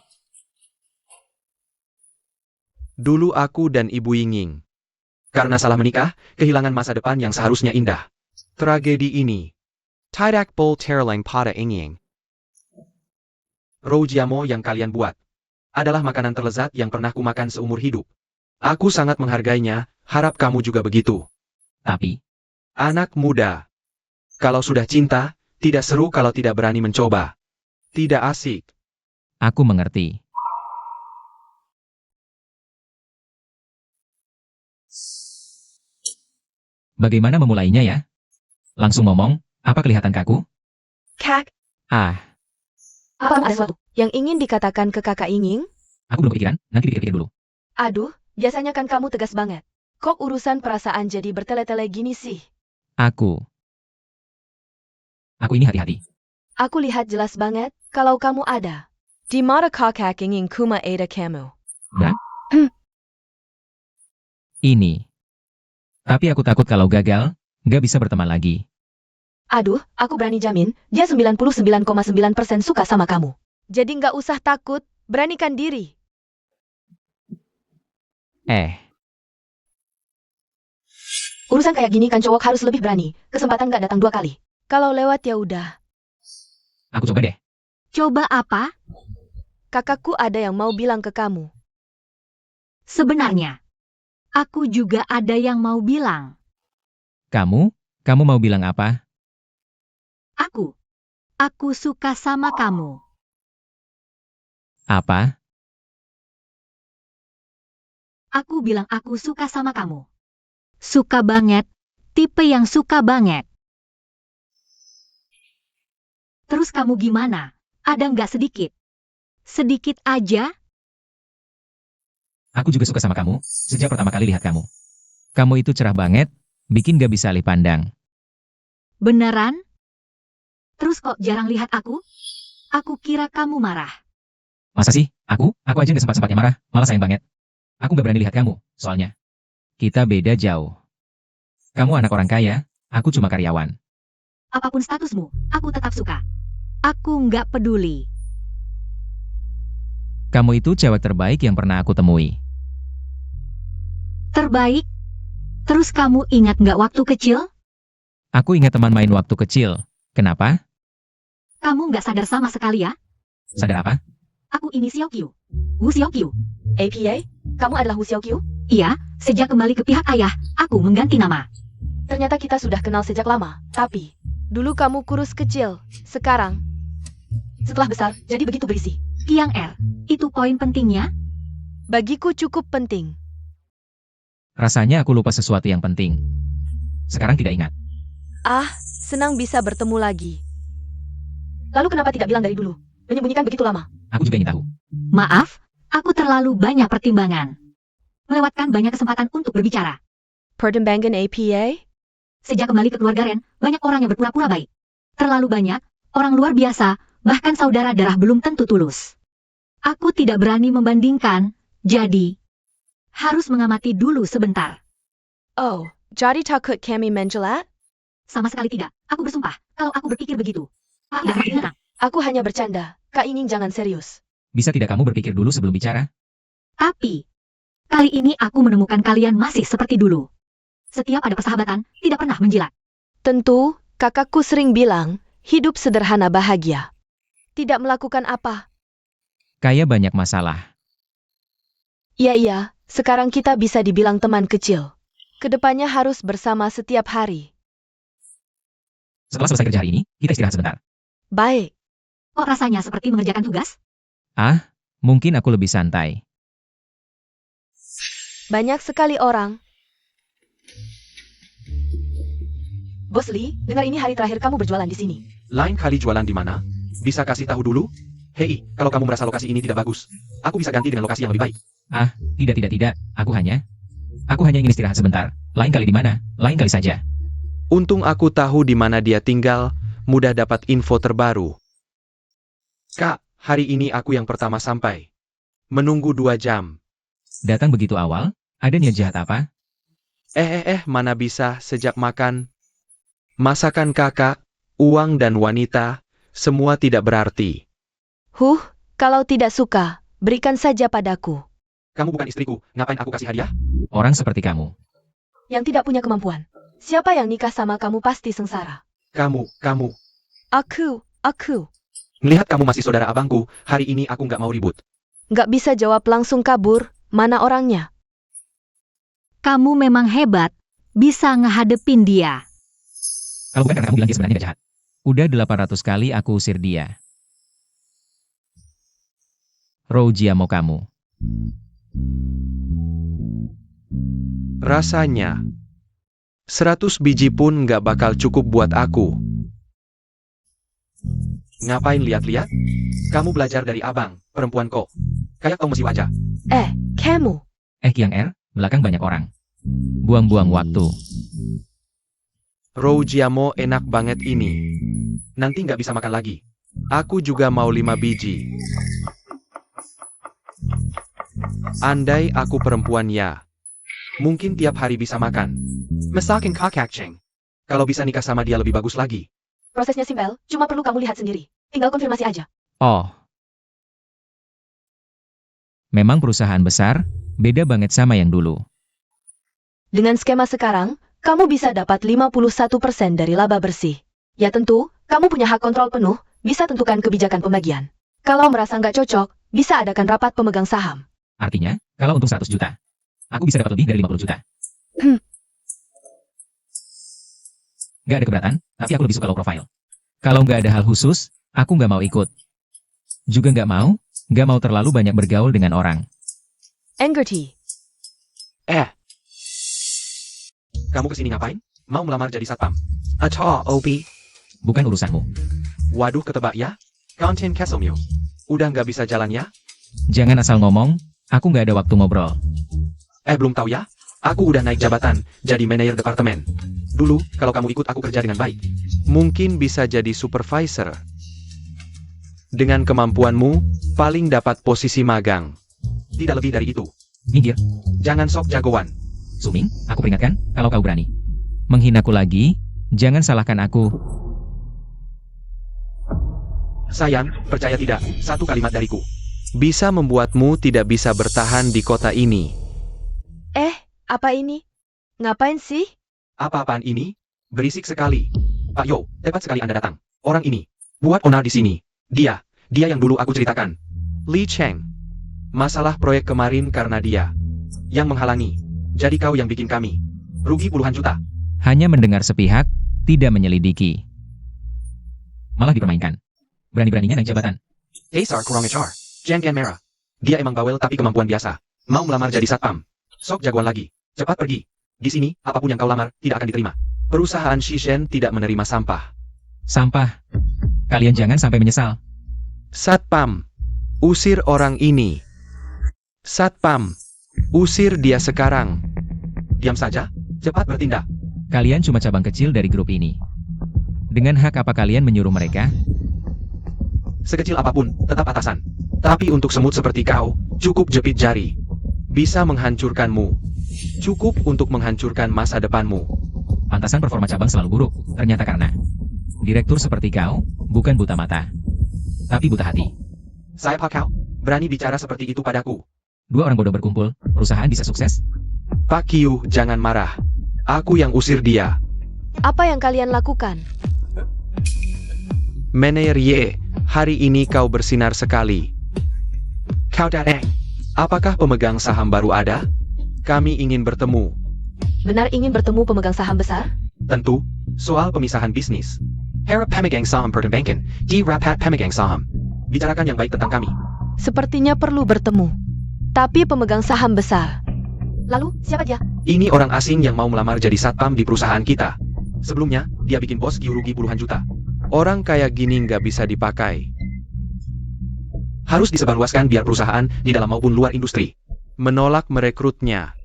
Dulu aku dan Ibu Yingying. Karena salah menikah, kehilangan masa depan yang seharusnya indah. Tragedi ini. Tidak bol terlang pada ingin. Rojamo yang kalian buat adalah makanan terlezat yang pernah kumakan seumur hidup. Aku sangat menghargainya, harap kamu juga begitu. Tapi, Anak muda. Kalau sudah cinta, tidak seru kalau tidak berani mencoba. Tidak asik. aku mengerti. Bagaimana memulainya ya? Langsung ngomong, apa kelihatan kaku? Kak, Ah, apa ada sesuatu yang ingin dikatakan ke kakak Yingying? aku belum kepikiran, nanti dipikir-pikir dulu. Aduh, biasanya kan kamu tegas banget. Kok urusan perasaan jadi bertele-tele gini sih? Aku ini hati-hati. Aku lihat jelas banget kalau kamu ada. Di mata kakak Yingying kuma ada kamu. Ini. Tapi aku takut kalau gagal, nggak bisa berteman lagi. Aduh, aku berani jamin, dia 99,9% suka sama kamu. Jadi nggak usah takut, beranikan diri. Urusan kayak gini kan cowok harus lebih berani, kesempatan nggak datang 2 kali. Kalau lewat ya udah. Aku coba deh. Coba apa? Kakakku ada yang mau bilang ke kamu. Sebenarnya, aku juga ada yang mau bilang. Kamu mau bilang apa? Aku suka sama kamu. Apa? Aku bilang aku suka sama kamu. Suka banget, tipe yang suka banget. Terus kamu gimana? Ada nggak sedikit? Sedikit aja? Aku juga suka sama kamu, sejak pertama kali lihat kamu. Kamu itu cerah banget, bikin gak bisa alih pandang. Beneran? Terus kok jarang lihat aku? Aku kira kamu marah. Masa sih? Aku aja gak sempat-sempatnya marah, malah sayang banget. Aku gak berani lihat kamu, soalnya. Kita beda jauh. Kamu anak orang kaya, aku cuma karyawan. Apapun statusmu, aku tetap suka. Aku nggak peduli. Kamu itu cewek terbaik yang pernah aku temui. Terbaik? Terus kamu ingat nggak waktu kecil? Aku ingat teman main waktu kecil. Kenapa? Kamu nggak sadar sama sekali ya? Sadar apa? Aku ini Xiaoqiu. Wu Xiaoqiu. APA, kamu adalah Wu Xiaoqiu? Iya, sejak kembali ke pihak ayah, aku mengganti nama. Ternyata kita sudah kenal sejak lama, tapi dulu kamu kurus kecil, sekarang setelah besar jadi begitu berisi. Kiang Er, itu poin pentingnya? Bagiku cukup penting. Rasanya aku lupa sesuatu yang penting. Sekarang tidak ingat. Ah, senang bisa bertemu lagi. Lalu kenapa tidak bilang dari dulu? Menyembunyikan begitu lama. Aku juga ingin tahu. Maaf, aku terlalu banyak pertimbangan. Melewatkan banyak kesempatan untuk berbicara. Pertimbangan APA? Sejak kembali ke keluarga Ren, banyak orang yang berpura-pura baik. Terlalu banyak, orang luar biasa, bahkan saudara darah belum tentu tulus. Aku tidak berani membandingkan, jadi harus mengamati dulu sebentar. Oh, jadi takut kami menjelat? Sama sekali tidak, aku bersumpah, kalau aku berpikir begitu. Tidak makin tenang. Aku hanya bercanda, Kak Yingying jangan serius. Bisa tidak kamu berpikir dulu sebelum bicara? Tapi, kali ini aku menemukan kalian masih seperti dulu. Setiap ada persahabatan, tidak pernah menjilat. Tentu, kakakku sering bilang, hidup sederhana bahagia. Tidak melakukan apa. Kayak banyak masalah. Iya, sekarang kita bisa dibilang teman kecil. Kedepannya harus bersama setiap hari. Setelah selesai kerja hari ini, kita istirahat sebentar. Baik, Kok rasanya seperti mengerjakan tugas? Mungkin aku lebih santai. banyak sekali orang. Bos Lee, dengar ini hari terakhir kamu berjualan di sini. Lain kali jualan di mana? Bisa kasih tahu dulu? Hei, kalau kamu merasa lokasi ini tidak bagus, aku bisa ganti dengan lokasi yang lebih baik. Tidak. Aku hanya ingin istirahat sebentar. Lain kali di mana? Lain kali saja. Untung aku tahu di mana dia tinggal, mudah dapat info terbaru. Kak, hari ini aku yang pertama sampai. Menunggu 2 jam. Datang begitu awal? Ada niat jahat apa? Mana bisa sejak makan. Masakan kakak, uang dan wanita, semua tidak berarti. Kalau tidak suka, berikan saja padaku. Kamu bukan istriku, ngapain aku kasih hadiah? Orang seperti kamu. Yang tidak punya kemampuan. Siapa yang nikah sama kamu pasti sengsara. Kamu. Aku. Melihat kamu masih saudara abangku, hari ini aku nggak mau ribut. Nggak bisa jawab langsung kabur, mana orangnya? Kamu memang hebat, bisa ngehadepin dia. Kalau bukan karena kamu bilang dia sebenarnya gak jahat. Udah 800 kali aku usir dia. Roujia mau kamu. Rasanya 100 biji pun nggak bakal cukup buat aku. Ngapain lihat-lihat? Kamu belajar dari abang, perempuan kok. Kayak kamu masih wajah. Kamu. Kiang Er, belakang banyak orang. Buang-buang waktu. Roujiamo enak banget ini. Nanti nggak bisa makan lagi. Aku juga mau 5 biji. Andai aku perempuan ya. Mungkin tiap hari bisa makan. Masakin kakakceng. Kalau bisa nikah sama dia lebih bagus lagi. Prosesnya simpel, cuma perlu kamu lihat sendiri. Tinggal konfirmasi aja. Oh. Memang perusahaan besar, beda banget sama yang dulu. Dengan skema sekarang, kamu bisa dapat 51% dari laba bersih. Ya tentu, kamu punya hak kontrol penuh, bisa tentukan kebijakan pembagian. Kalau merasa nggak cocok, bisa adakan rapat pemegang saham. Artinya, kalau untung 100 juta, aku bisa dapat lebih dari 50 juta. Nggak ada keberatan, tapi aku lebih suka low profile. Kalau nggak ada hal khusus, aku nggak mau ikut. Juga nggak mau terlalu banyak bergaul dengan orang. Engerti. Kamu kesini ngapain? Mau melamar jadi satpam? Atau Obi? Bukan urusanmu. Waduh ketebak ya? Konten Keselmio. Udah nggak bisa jalan ya? Jangan asal ngomong, aku nggak ada waktu ngobrol. Belum tahu ya? Aku udah naik jabatan, jadi manajer departemen. Dulu, kalau kamu ikut aku kerja dengan baik. Mungkin bisa jadi supervisor. Dengan kemampuanmu, paling dapat posisi magang. Tidak lebih dari itu. Minggir. Jangan sok jagoan. Suming, aku peringatkan, kalau kau berani menghinaku lagi, jangan salahkan aku. Sayang, percaya tidak, satu kalimat dariku. Bisa membuatmu tidak bisa bertahan di kota ini. Apa ini? Ngapain sih? Apa-apaan ini? Berisik sekali. Pak Yo, tepat sekali Anda datang. Orang ini, buat onar di sini. Dia yang dulu aku ceritakan. Li Cheng. Masalah proyek kemarin karena dia yang menghalangi. Jadi kau yang bikin kami rugi puluhan juta. Hanya mendengar sepihak, tidak menyelidiki. Malah dipermainkan. Berani-beraninya naik jabatan. Kaisar kurang HR. Jengken merah. Dia emang bawel tapi kemampuan biasa. Mau melamar jadi satpam. Sok jagoan lagi. Cepat pergi. Di sini, apapun yang kau lamar, tidak akan diterima. Perusahaan Shishen tidak menerima sampah. Sampah. Kalian jangan sampai menyesal. Satpam. Usir orang ini. Satpam. Usir dia sekarang. Diam saja. Cepat bertindak. Kalian cuma cabang kecil dari grup ini. Dengan hak apa kalian menyuruh mereka? Sekecil apapun, tetap atasan. Tapi untuk semut seperti kau, cukup jepit jari. Bisa menghancurkanmu. Cukup untuk menghancurkan masa depanmu. Pantasan performa cabang selalu buruk, ternyata karena direktur seperti kau, bukan buta mata, tapi buta hati. Saya Pak Kau, berani bicara seperti itu padaku. 2 orang bodoh berkumpul, perusahaan bisa sukses? Pak Kiu, jangan marah. Aku yang usir dia. Apa yang kalian lakukan? Manajer Ye, hari ini kau bersinar sekali. Kau datang. Apakah pemegang saham baru ada? Kami ingin bertemu. Benar ingin bertemu pemegang saham besar? Tentu, soal pemisahan bisnis. Harap pemegang saham perbankan, di rapat pemegang saham. Bicarakan yang baik tentang kami. Sepertinya perlu bertemu. Tapi pemegang saham besar. Lalu, siapa dia? Ini orang asing yang mau melamar jadi satpam di perusahaan kita. Sebelumnya, dia bikin bos Kiu rugi puluhan juta. Orang kayak gini nggak bisa dipakai. Harus disebarluaskan biar perusahaan di dalam maupun luar industri menolak merekrutnya.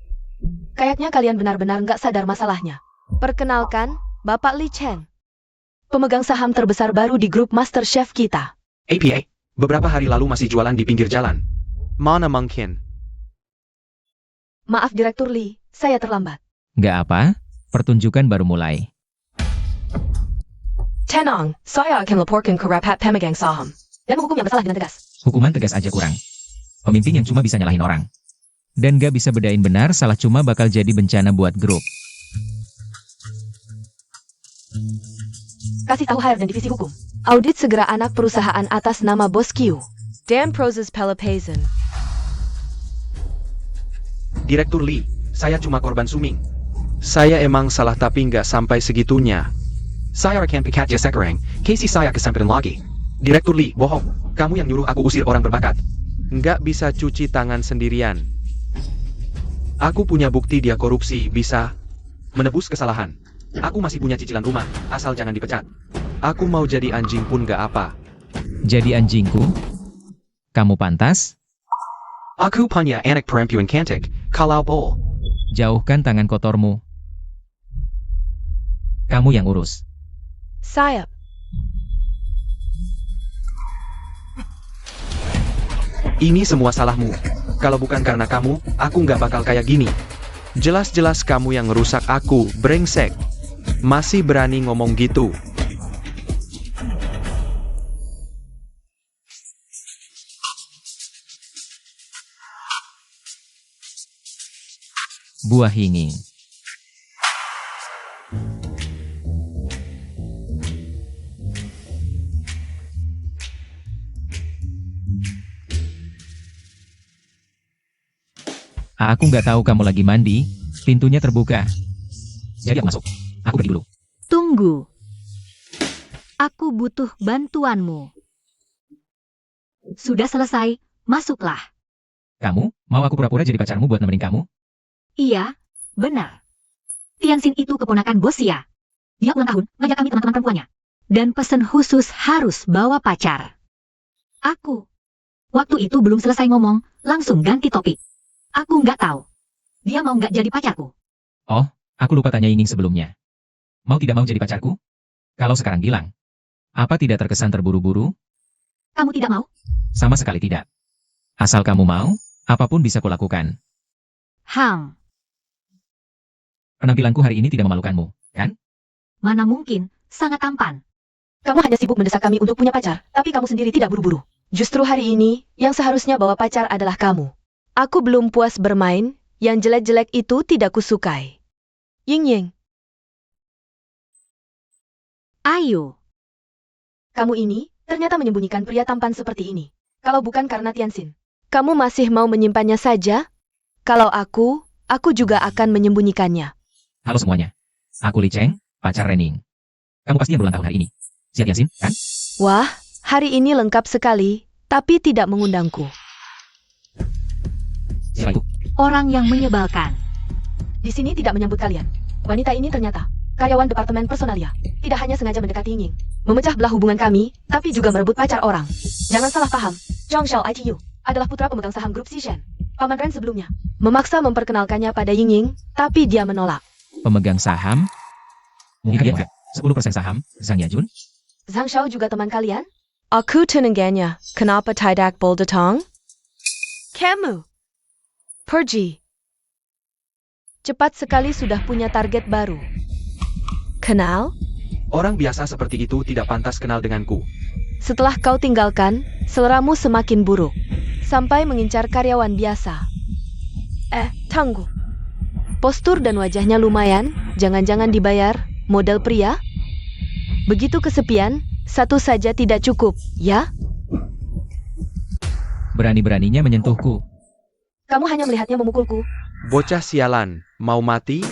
Kayaknya kalian benar-benar nggak sadar masalahnya. Perkenalkan, Bapak Lee Chen. Pemegang saham terbesar baru di grup Master Chef kita. APA, beberapa hari lalu masih jualan di pinggir jalan. Mana mungkin? Maaf Direktur Lee, saya terlambat. Nggak apa, pertunjukan baru mulai. Tenang, saya akan laporkan ke Rapat Pemegang Saham. Dan menghukum yang bersalah dengan tegas. Hukuman tegas aja kurang. Pemimpin yang cuma bisa nyalahin orang. Dan gak bisa bedain benar salah cuma bakal jadi bencana buat grup. Kasih tahu HR dan divisi hukum. Audit segera anak perusahaan atas nama Bos Q. Dan Proses Pelepazan. Direktur Lee, saya cuma korban suming. Saya emang salah tapi nggak sampai segitunya. Saya akan pikatnya sekarang, Casey saya kesempitan lagi. Direktur Lee, bohong. Kamu yang nyuruh aku usir orang berbakat. Nggak bisa cuci tangan sendirian. Aku punya bukti dia korupsi, bisa. Menebus kesalahan. Aku masih punya cicilan rumah, asal jangan dipecat. Aku mau jadi anjing pun nggak apa. Jadi anjingku? Kamu pantas? Aku punya anak perempuan cantik, kalau bol. Jauhkan tangan kotormu. Kamu yang urus. Sayap. Ini semua salahmu. Kalau bukan karena kamu, aku nggak bakal kayak gini. Jelas-jelas kamu yang ngerusak aku, brengsek. Masih berani ngomong gitu. Buah hinging. Aku nggak tahu kamu lagi mandi, pintunya terbuka. Jadi aku masuk. Aku pergi dulu. Tunggu. Aku butuh bantuanmu. Sudah selesai, masuklah. Kamu, mau aku pura-pura jadi pacarmu buat nemenin kamu? Iya, benar. Tianxin itu keponakan bos ya. Dia ulang tahun, ngajak kami teman-teman perempuannya. Dan pesan khusus harus bawa pacar. Aku. Waktu itu belum selesai ngomong, langsung ganti topik. Aku nggak tahu. Dia mau nggak jadi pacarku. Oh, aku lupa tanya Yinging sebelumnya. Mau tidak mau jadi pacarku? Kalau sekarang bilang. Apa tidak terkesan terburu-buru? Kamu tidak mau? Sama sekali tidak. Asal kamu mau, apapun bisa kulakukan. Hang, Penampilanku hari ini tidak memalukanmu, kan? mana mungkin, sangat tampan. Kamu hanya sibuk mendesak kami untuk punya pacar, tapi kamu sendiri tidak buru-buru. Justru hari ini, yang seharusnya bawa pacar adalah kamu. Aku belum puas bermain, yang jelek-jelek itu tidak kusukai. Ying-Ying, Ayo, kamu ini ternyata menyembunyikan pria tampan seperti ini. Kalau bukan karena Tianxin, kamu masih mau menyimpannya saja? Kalau aku juga akan menyembunyikannya. Halo semuanya. Aku Li Cheng, pacar Rening. Kamu pasti yang berulang tahun hari ini. Siap Yasin, kan? Wah, hari ini lengkap sekali, tapi tidak mengundangku. Siapa itu? orang yang menyebalkan. Di sini tidak menyambut kalian. Wanita ini ternyata karyawan Departemen Personalia. Tidak hanya sengaja mendekati Yinging, memecah belah hubungan kami, tapi juga merebut pacar orang. Jangan salah paham, Zhang Xiao ITU adalah putra pemegang saham grup Xishan. Paman Ren sebelumnya memaksa memperkenalkannya pada Yinging, tapi dia menolak. Pemegang saham? Mungkin dia enggak. 10% saham, Zhang Yajun? Zhang Xiao juga teman kalian? Aku tenangannya. Kenapa tidak boleh? Kamu pergi. Cepat sekali sudah punya target baru. Kenal? Orang biasa seperti itu tidak pantas kenal denganku. Setelah kau tinggalkan, seleramu semakin buruk. Sampai mengincar karyawan biasa. Tunggu. Postur dan wajahnya lumayan, jangan-jangan dibayar, model pria? Begitu kesepian, satu saja tidak cukup, ya? Berani-beraninya menyentuhku. Kamu hanya melihatnya memukulku. Bocah sialan, mau mati?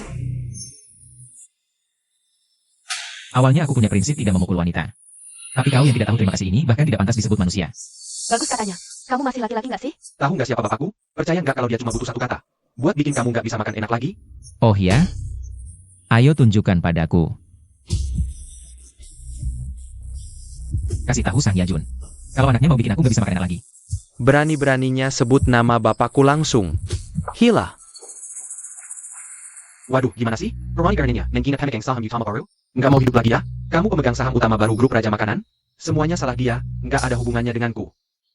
Awalnya aku punya prinsip tidak memukul wanita. Tapi kau yang tidak tahu terima kasih ini bahkan tidak pantas disebut manusia. Bagus katanya. Kamu masih laki-laki nggak sih? Tahu nggak siapa bapakku? Percaya nggak kalau dia cuma butuh satu kata? Buat bikin kamu nggak bisa makan enak lagi? Oh ya? Ayo tunjukkan padaku. Kasih tahu Sang Yajun. Kalau anaknya mau bikin aku nggak bisa makan enak lagi. Berani-beraninya sebut nama bapakku langsung. Hila. Waduh, gimana sih? Ronnie Garninya, nengkingat pemegang saham utama baru? Nggak mau hidup lagi ya? Kamu pemegang saham utama baru grup Raja Makanan? Semuanya salah dia, nggak ada hubungannya denganku.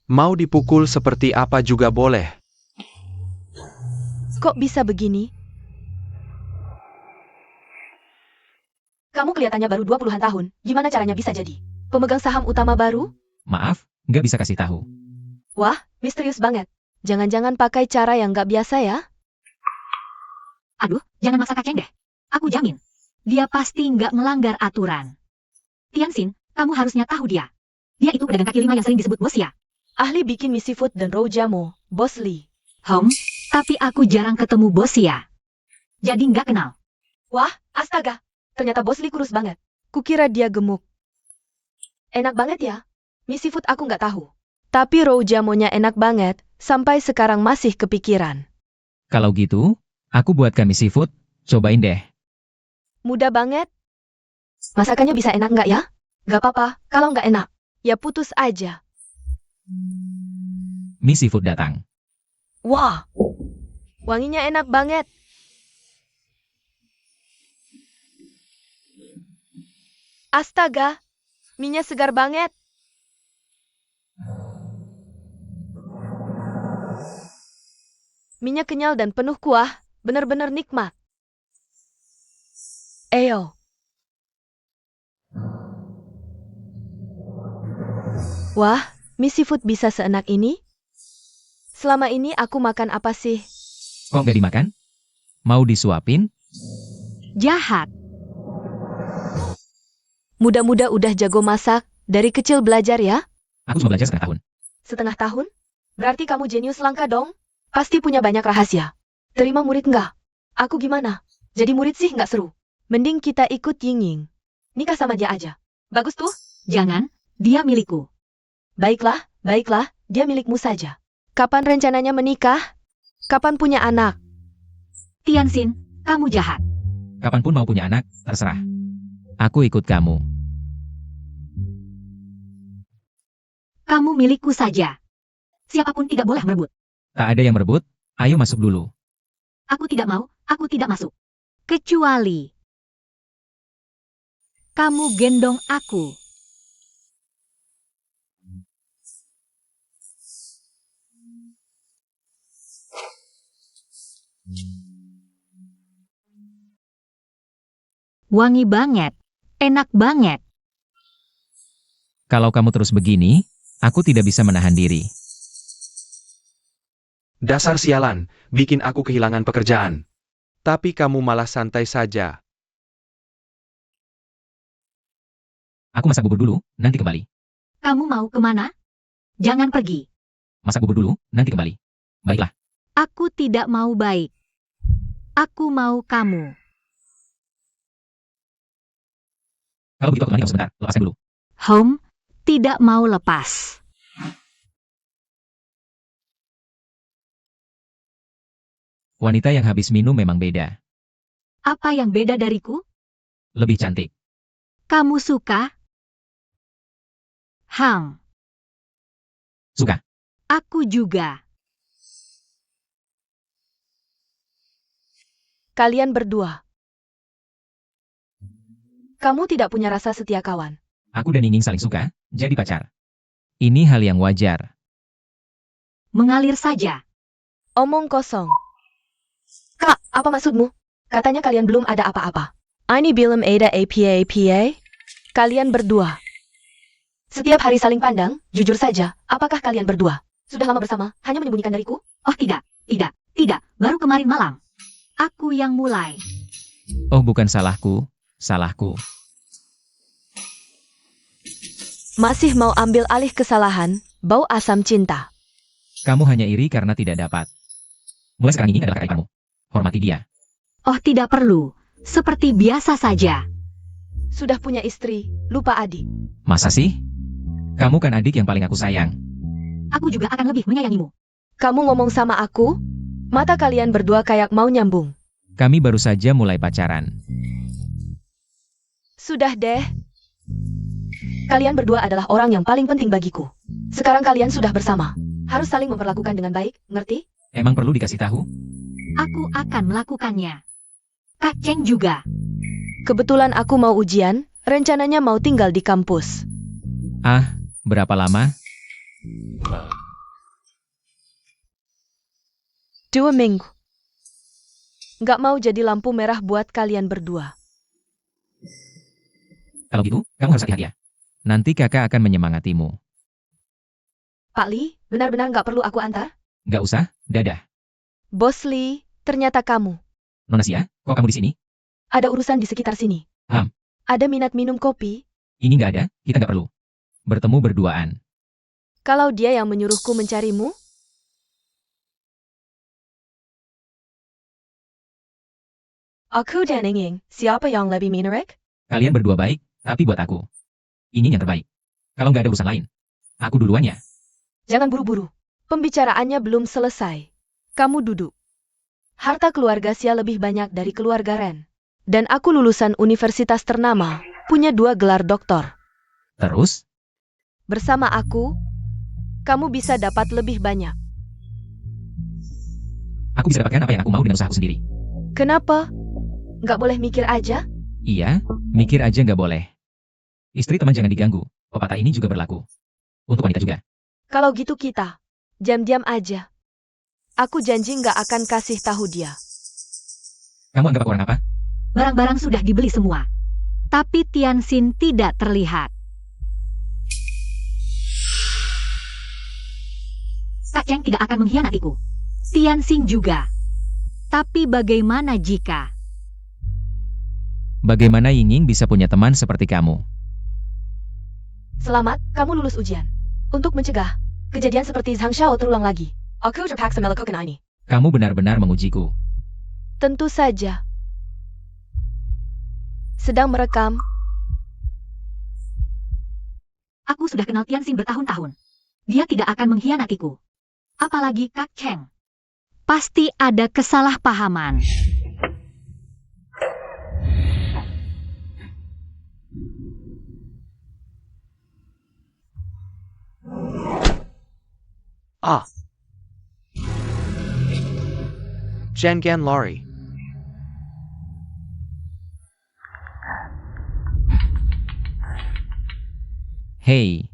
Mau dipukul seperti apa juga boleh. Kok bisa begini? Kamu kelihatannya baru 20-an tahun. Gimana caranya bisa jadi pemegang saham utama baru? Maaf, nggak bisa kasih tahu. Wah, misterius banget. Jangan-jangan pakai cara yang nggak biasa ya? Aduh, jangan maksa Kaceng deh. Aku jamin, dia pasti nggak melanggar aturan. Tianxin, kamu harusnya tahu dia. Dia itu pedagang kaki lima yang sering disebut bos ya. Ahli bikin mie seafood dan raw jamu, Bos Lee. Tapi aku jarang ketemu bos ya. Jadi nggak kenal. Wah, astaga. Ternyata Bos Lee kurus banget. Kukira dia gemuk. Enak banget ya. Mie seafood aku nggak tahu. Tapi raw jamunya enak banget. Sampai sekarang masih kepikiran. Kalau gitu, aku buatkan mie seafood, cobain deh. Mudah banget. Masakannya bisa enak nggak ya? Nggak apa-apa, kalau nggak enak. Ya putus aja. Mie seafood datang. Wah, wanginya enak banget. Astaga, mie-nya segar banget. Mie-nya kenyal dan penuh kuah, benar-benar nikmat. Eyo. Wah, mie seafood bisa seenak ini? Selama ini aku makan apa sih? Kok nggak dimakan? Mau disuapin? Jahat. Muda-muda udah jago masak, dari kecil belajar ya? Aku cuma belajar setengah tahun. Setengah tahun? Berarti kamu jenius langka dong? Pasti punya banyak rahasia. Terima murid nggak? Aku gimana? Jadi murid sih nggak seru. Mending kita ikut Ying-Ying. Nikah sama dia aja. Bagus tuh? Jangan, dia milikku. Baiklah, baiklah, dia milikmu saja. Kapan rencananya menikah? Kapan punya anak? Tianxin, kamu jahat. Kapanpun mau punya anak, terserah. Aku ikut kamu. Kamu milikku saja. Siapapun tidak boleh merebut. Tak ada yang merebut, ayo masuk dulu. Aku tidak mau, aku tidak masuk. Kecuali kamu gendong aku. Wangi banget, enak banget. Kalau kamu terus begini, aku tidak bisa menahan diri. Dasar sialan, bikin aku kehilangan pekerjaan. Tapi kamu malah santai saja. Aku masak bubur dulu, nanti kembali. Kamu mau kemana? Jangan pergi. Masak bubur dulu, nanti kembali. Baiklah. Aku tidak mau baik. Aku mau kamu. Kalau begitu aku temani kamu sebentar, lepaskan dulu. Tidak mau lepas. Wanita yang habis minum memang beda. Apa yang beda dariku? Lebih cantik. Kamu suka? Suka. Aku juga. Kalian berdua. Kamu tidak punya rasa setia kawan. Aku dan Ying saling suka, jadi pacar. Ini hal yang wajar. Mengalir saja. Omong kosong. Kak, apa maksudmu? Katanya kalian belum ada apa-apa. Ini bilam ada apa-apa? Kalian berdua. Setiap hari saling pandang, jujur saja, apakah kalian berdua sudah lama bersama, hanya menyembunyikan dariku? Oh tidak. Baru kemarin malam. Aku yang mulai. Oh bukan salahku, salahku. Masih mau ambil alih kesalahan, bau asam cinta. Kamu hanya iri karena tidak dapat. Mulai sekarang ini adalah kakak iparmu. Hormati dia. Oh tidak perlu. Seperti biasa saja. Sudah punya istri, lupa adik. Masa sih? Kamu kan adik yang paling aku sayang. Aku juga akan lebih menyayangimu. Kamu ngomong sama aku? Mata kalian berdua kayak mau nyambung. Kami baru saja mulai pacaran. Sudah deh. Kalian berdua adalah orang yang paling penting bagiku. Sekarang kalian sudah bersama. Harus saling memperlakukan dengan baik, ngerti? Emang perlu dikasih tahu? Aku akan melakukannya. Kak Cheng juga. Kebetulan aku mau ujian, rencananya mau tinggal di kampus. Ah, berapa lama? 2 minggu. Nggak mau jadi lampu merah buat kalian berdua. Kalau gitu, kamu harus hati-hati ya. Nanti kakak akan menyemangatimu. Pak Lee, benar-benar nggak perlu aku antar? Nggak usah, dadah. Bos Lee, ternyata kamu. Nona Sia, kok kamu di sini? Ada urusan di sekitar sini. Ada minat minum kopi? Ini nggak ada, kita nggak perlu. Bertemu berduaan. Kalau dia yang menyuruhku mencarimu? Aku dan ingin, siapa yang lebih menarik? Kalian berdua baik, tapi buat aku. Ini yang terbaik. Kalau nggak ada urusan lain, aku duluan ya. Jangan buru-buru. Pembicaraannya belum selesai. Kamu duduk. Harta keluarga Sia lebih banyak dari keluarga Ren. Dan aku lulusan universitas ternama, punya 2 gelar doktor. Terus, Bersama aku, kamu bisa dapat lebih banyak. aku bisa dapatkan apa yang aku mau dengan usahaku sendiri. Kenapa? Nggak boleh mikir aja? Iya, mikir aja nggak boleh. Istri teman jangan diganggu, pepatah ini juga berlaku. Untuk wanita juga. Kalau gitu kita, diam-diam aja. Aku janji nggak akan kasih tahu dia. Kamu anggap aku orang apa? Barang-barang sudah dibeli semua. Tapi Tianxin tidak terlihat. Kak Cheng tidak akan mengkhianatiku. Tianxin juga. Tapi bagaimana jika... Bagaimana Yinging bisa punya teman seperti kamu? Selamat, kamu lulus ujian. Untuk mencegah kejadian seperti Zhang Xiao terulang lagi, aku terpaksa melakukan ini. Kamu benar-benar mengujiku. Tentu saja. Sedang merekam. Aku sudah kenal Tianxin bertahun-tahun. Dia tidak akan mengkhianatiku. Apalagi Kak Cheng. Pasti ada kesalahpahaman. Ah. Jangan lari. Hei,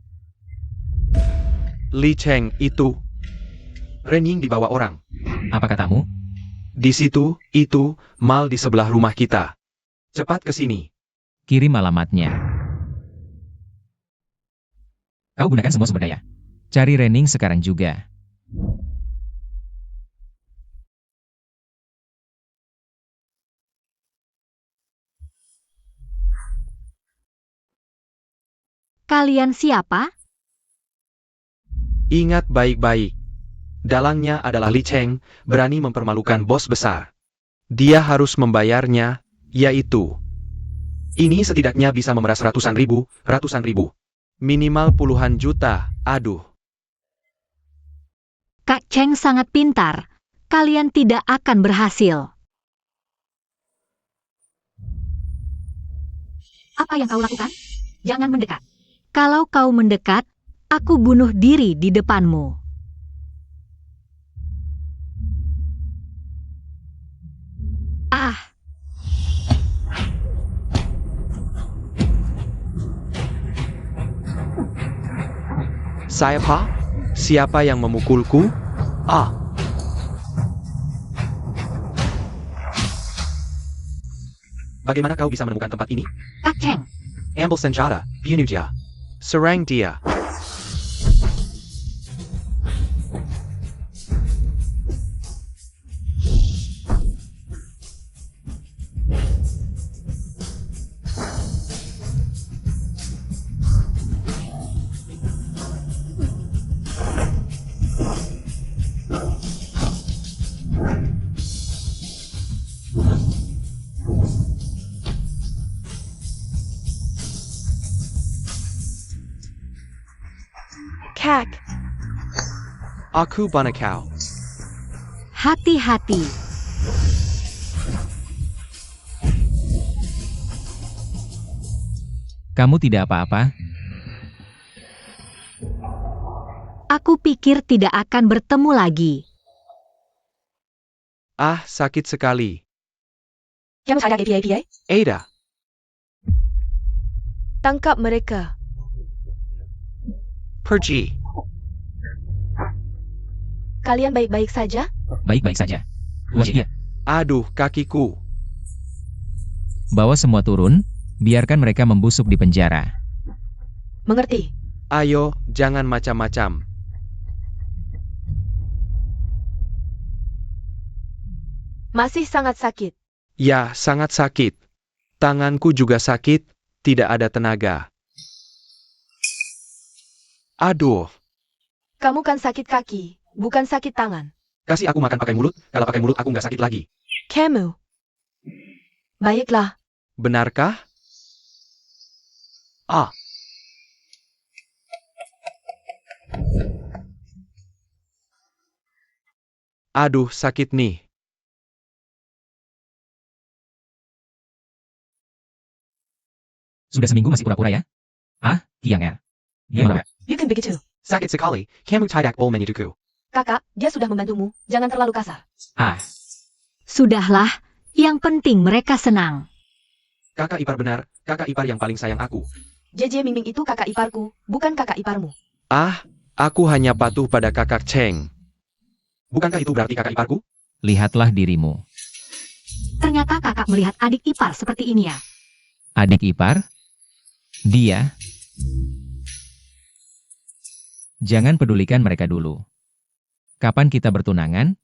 Li Cheng itu. Renying dibawa orang. apa katamu? Di situ, itu, mal di sebelah rumah kita. Cepat ke sini. Kirim alamatnya. Kau gunakan semua sumber daya. Cari Rening sekarang juga. Kalian siapa? Ingat baik-baik. Dalangnya adalah Li Cheng, berani mempermalukan bos besar. Dia harus membayarnya, yaitu. Ini setidaknya bisa memeras ratusan ribu. Minimal puluhan juta, aduh. Kak Cheng sangat pintar. Kalian tidak akan berhasil. Apa yang kau lakukan? Jangan mendekat. Kalau kau mendekat, aku bunuh diri di depanmu. Ah, Saya Pak? Siapa yang memukulku? Ah. Bagaimana kau bisa menemukan tempat ini? Kak Cheng. Ambil senjata, bunuh dia. Serang dia. Kak, Aku banakau. Hati-hati. Kamu tidak apa-apa? Aku pikir tidak akan bertemu lagi. Ah, sakit sekali. Kamu cari PA. Ada. Tangkap mereka. Pergi. Kalian baik-baik saja? Baik-baik saja. Wajib dia. Aduh, kakiku. Bawa semua turun, biarkan mereka membusuk di penjara. Mengerti? Ayo, jangan macam-macam. Masih sangat sakit. Ya, sangat sakit. Tanganku juga sakit, tidak ada tenaga. Aduh, Kamu kan sakit kaki, bukan sakit tangan. kasih aku makan pakai mulut, kalau pakai mulut aku nggak sakit lagi. Kamu. Baiklah. Benarkah? Ah. Aduh, sakit nih. Sudah seminggu masih pura-pura ya? Ah, Tiang ya. Dia marah. You can begitu. Sakit sekali. Kamu tidak boleh menyentuhku. Kakak, dia sudah membantumu. Jangan terlalu kasar. Ah, Sudahlah, yang penting mereka senang. Kakak ipar benar, kakak ipar yang paling sayang aku. JJ Mingming itu kakak iparku, bukan kakak iparmu. Ah, aku hanya patuh pada kakak Cheng. Bukankah itu berarti kakak iparku? lihatlah dirimu. Ternyata kakak melihat adik ipar seperti ini ya. Adik ipar? Dia? Jangan pedulikan mereka dulu. Kapan kita bertunangan?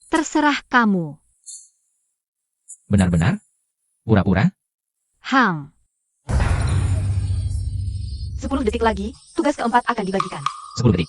Terserah kamu. Benar-benar? Pura-pura? Hang. 10 detik lagi, tugas keempat akan dibagikan. 10 detik.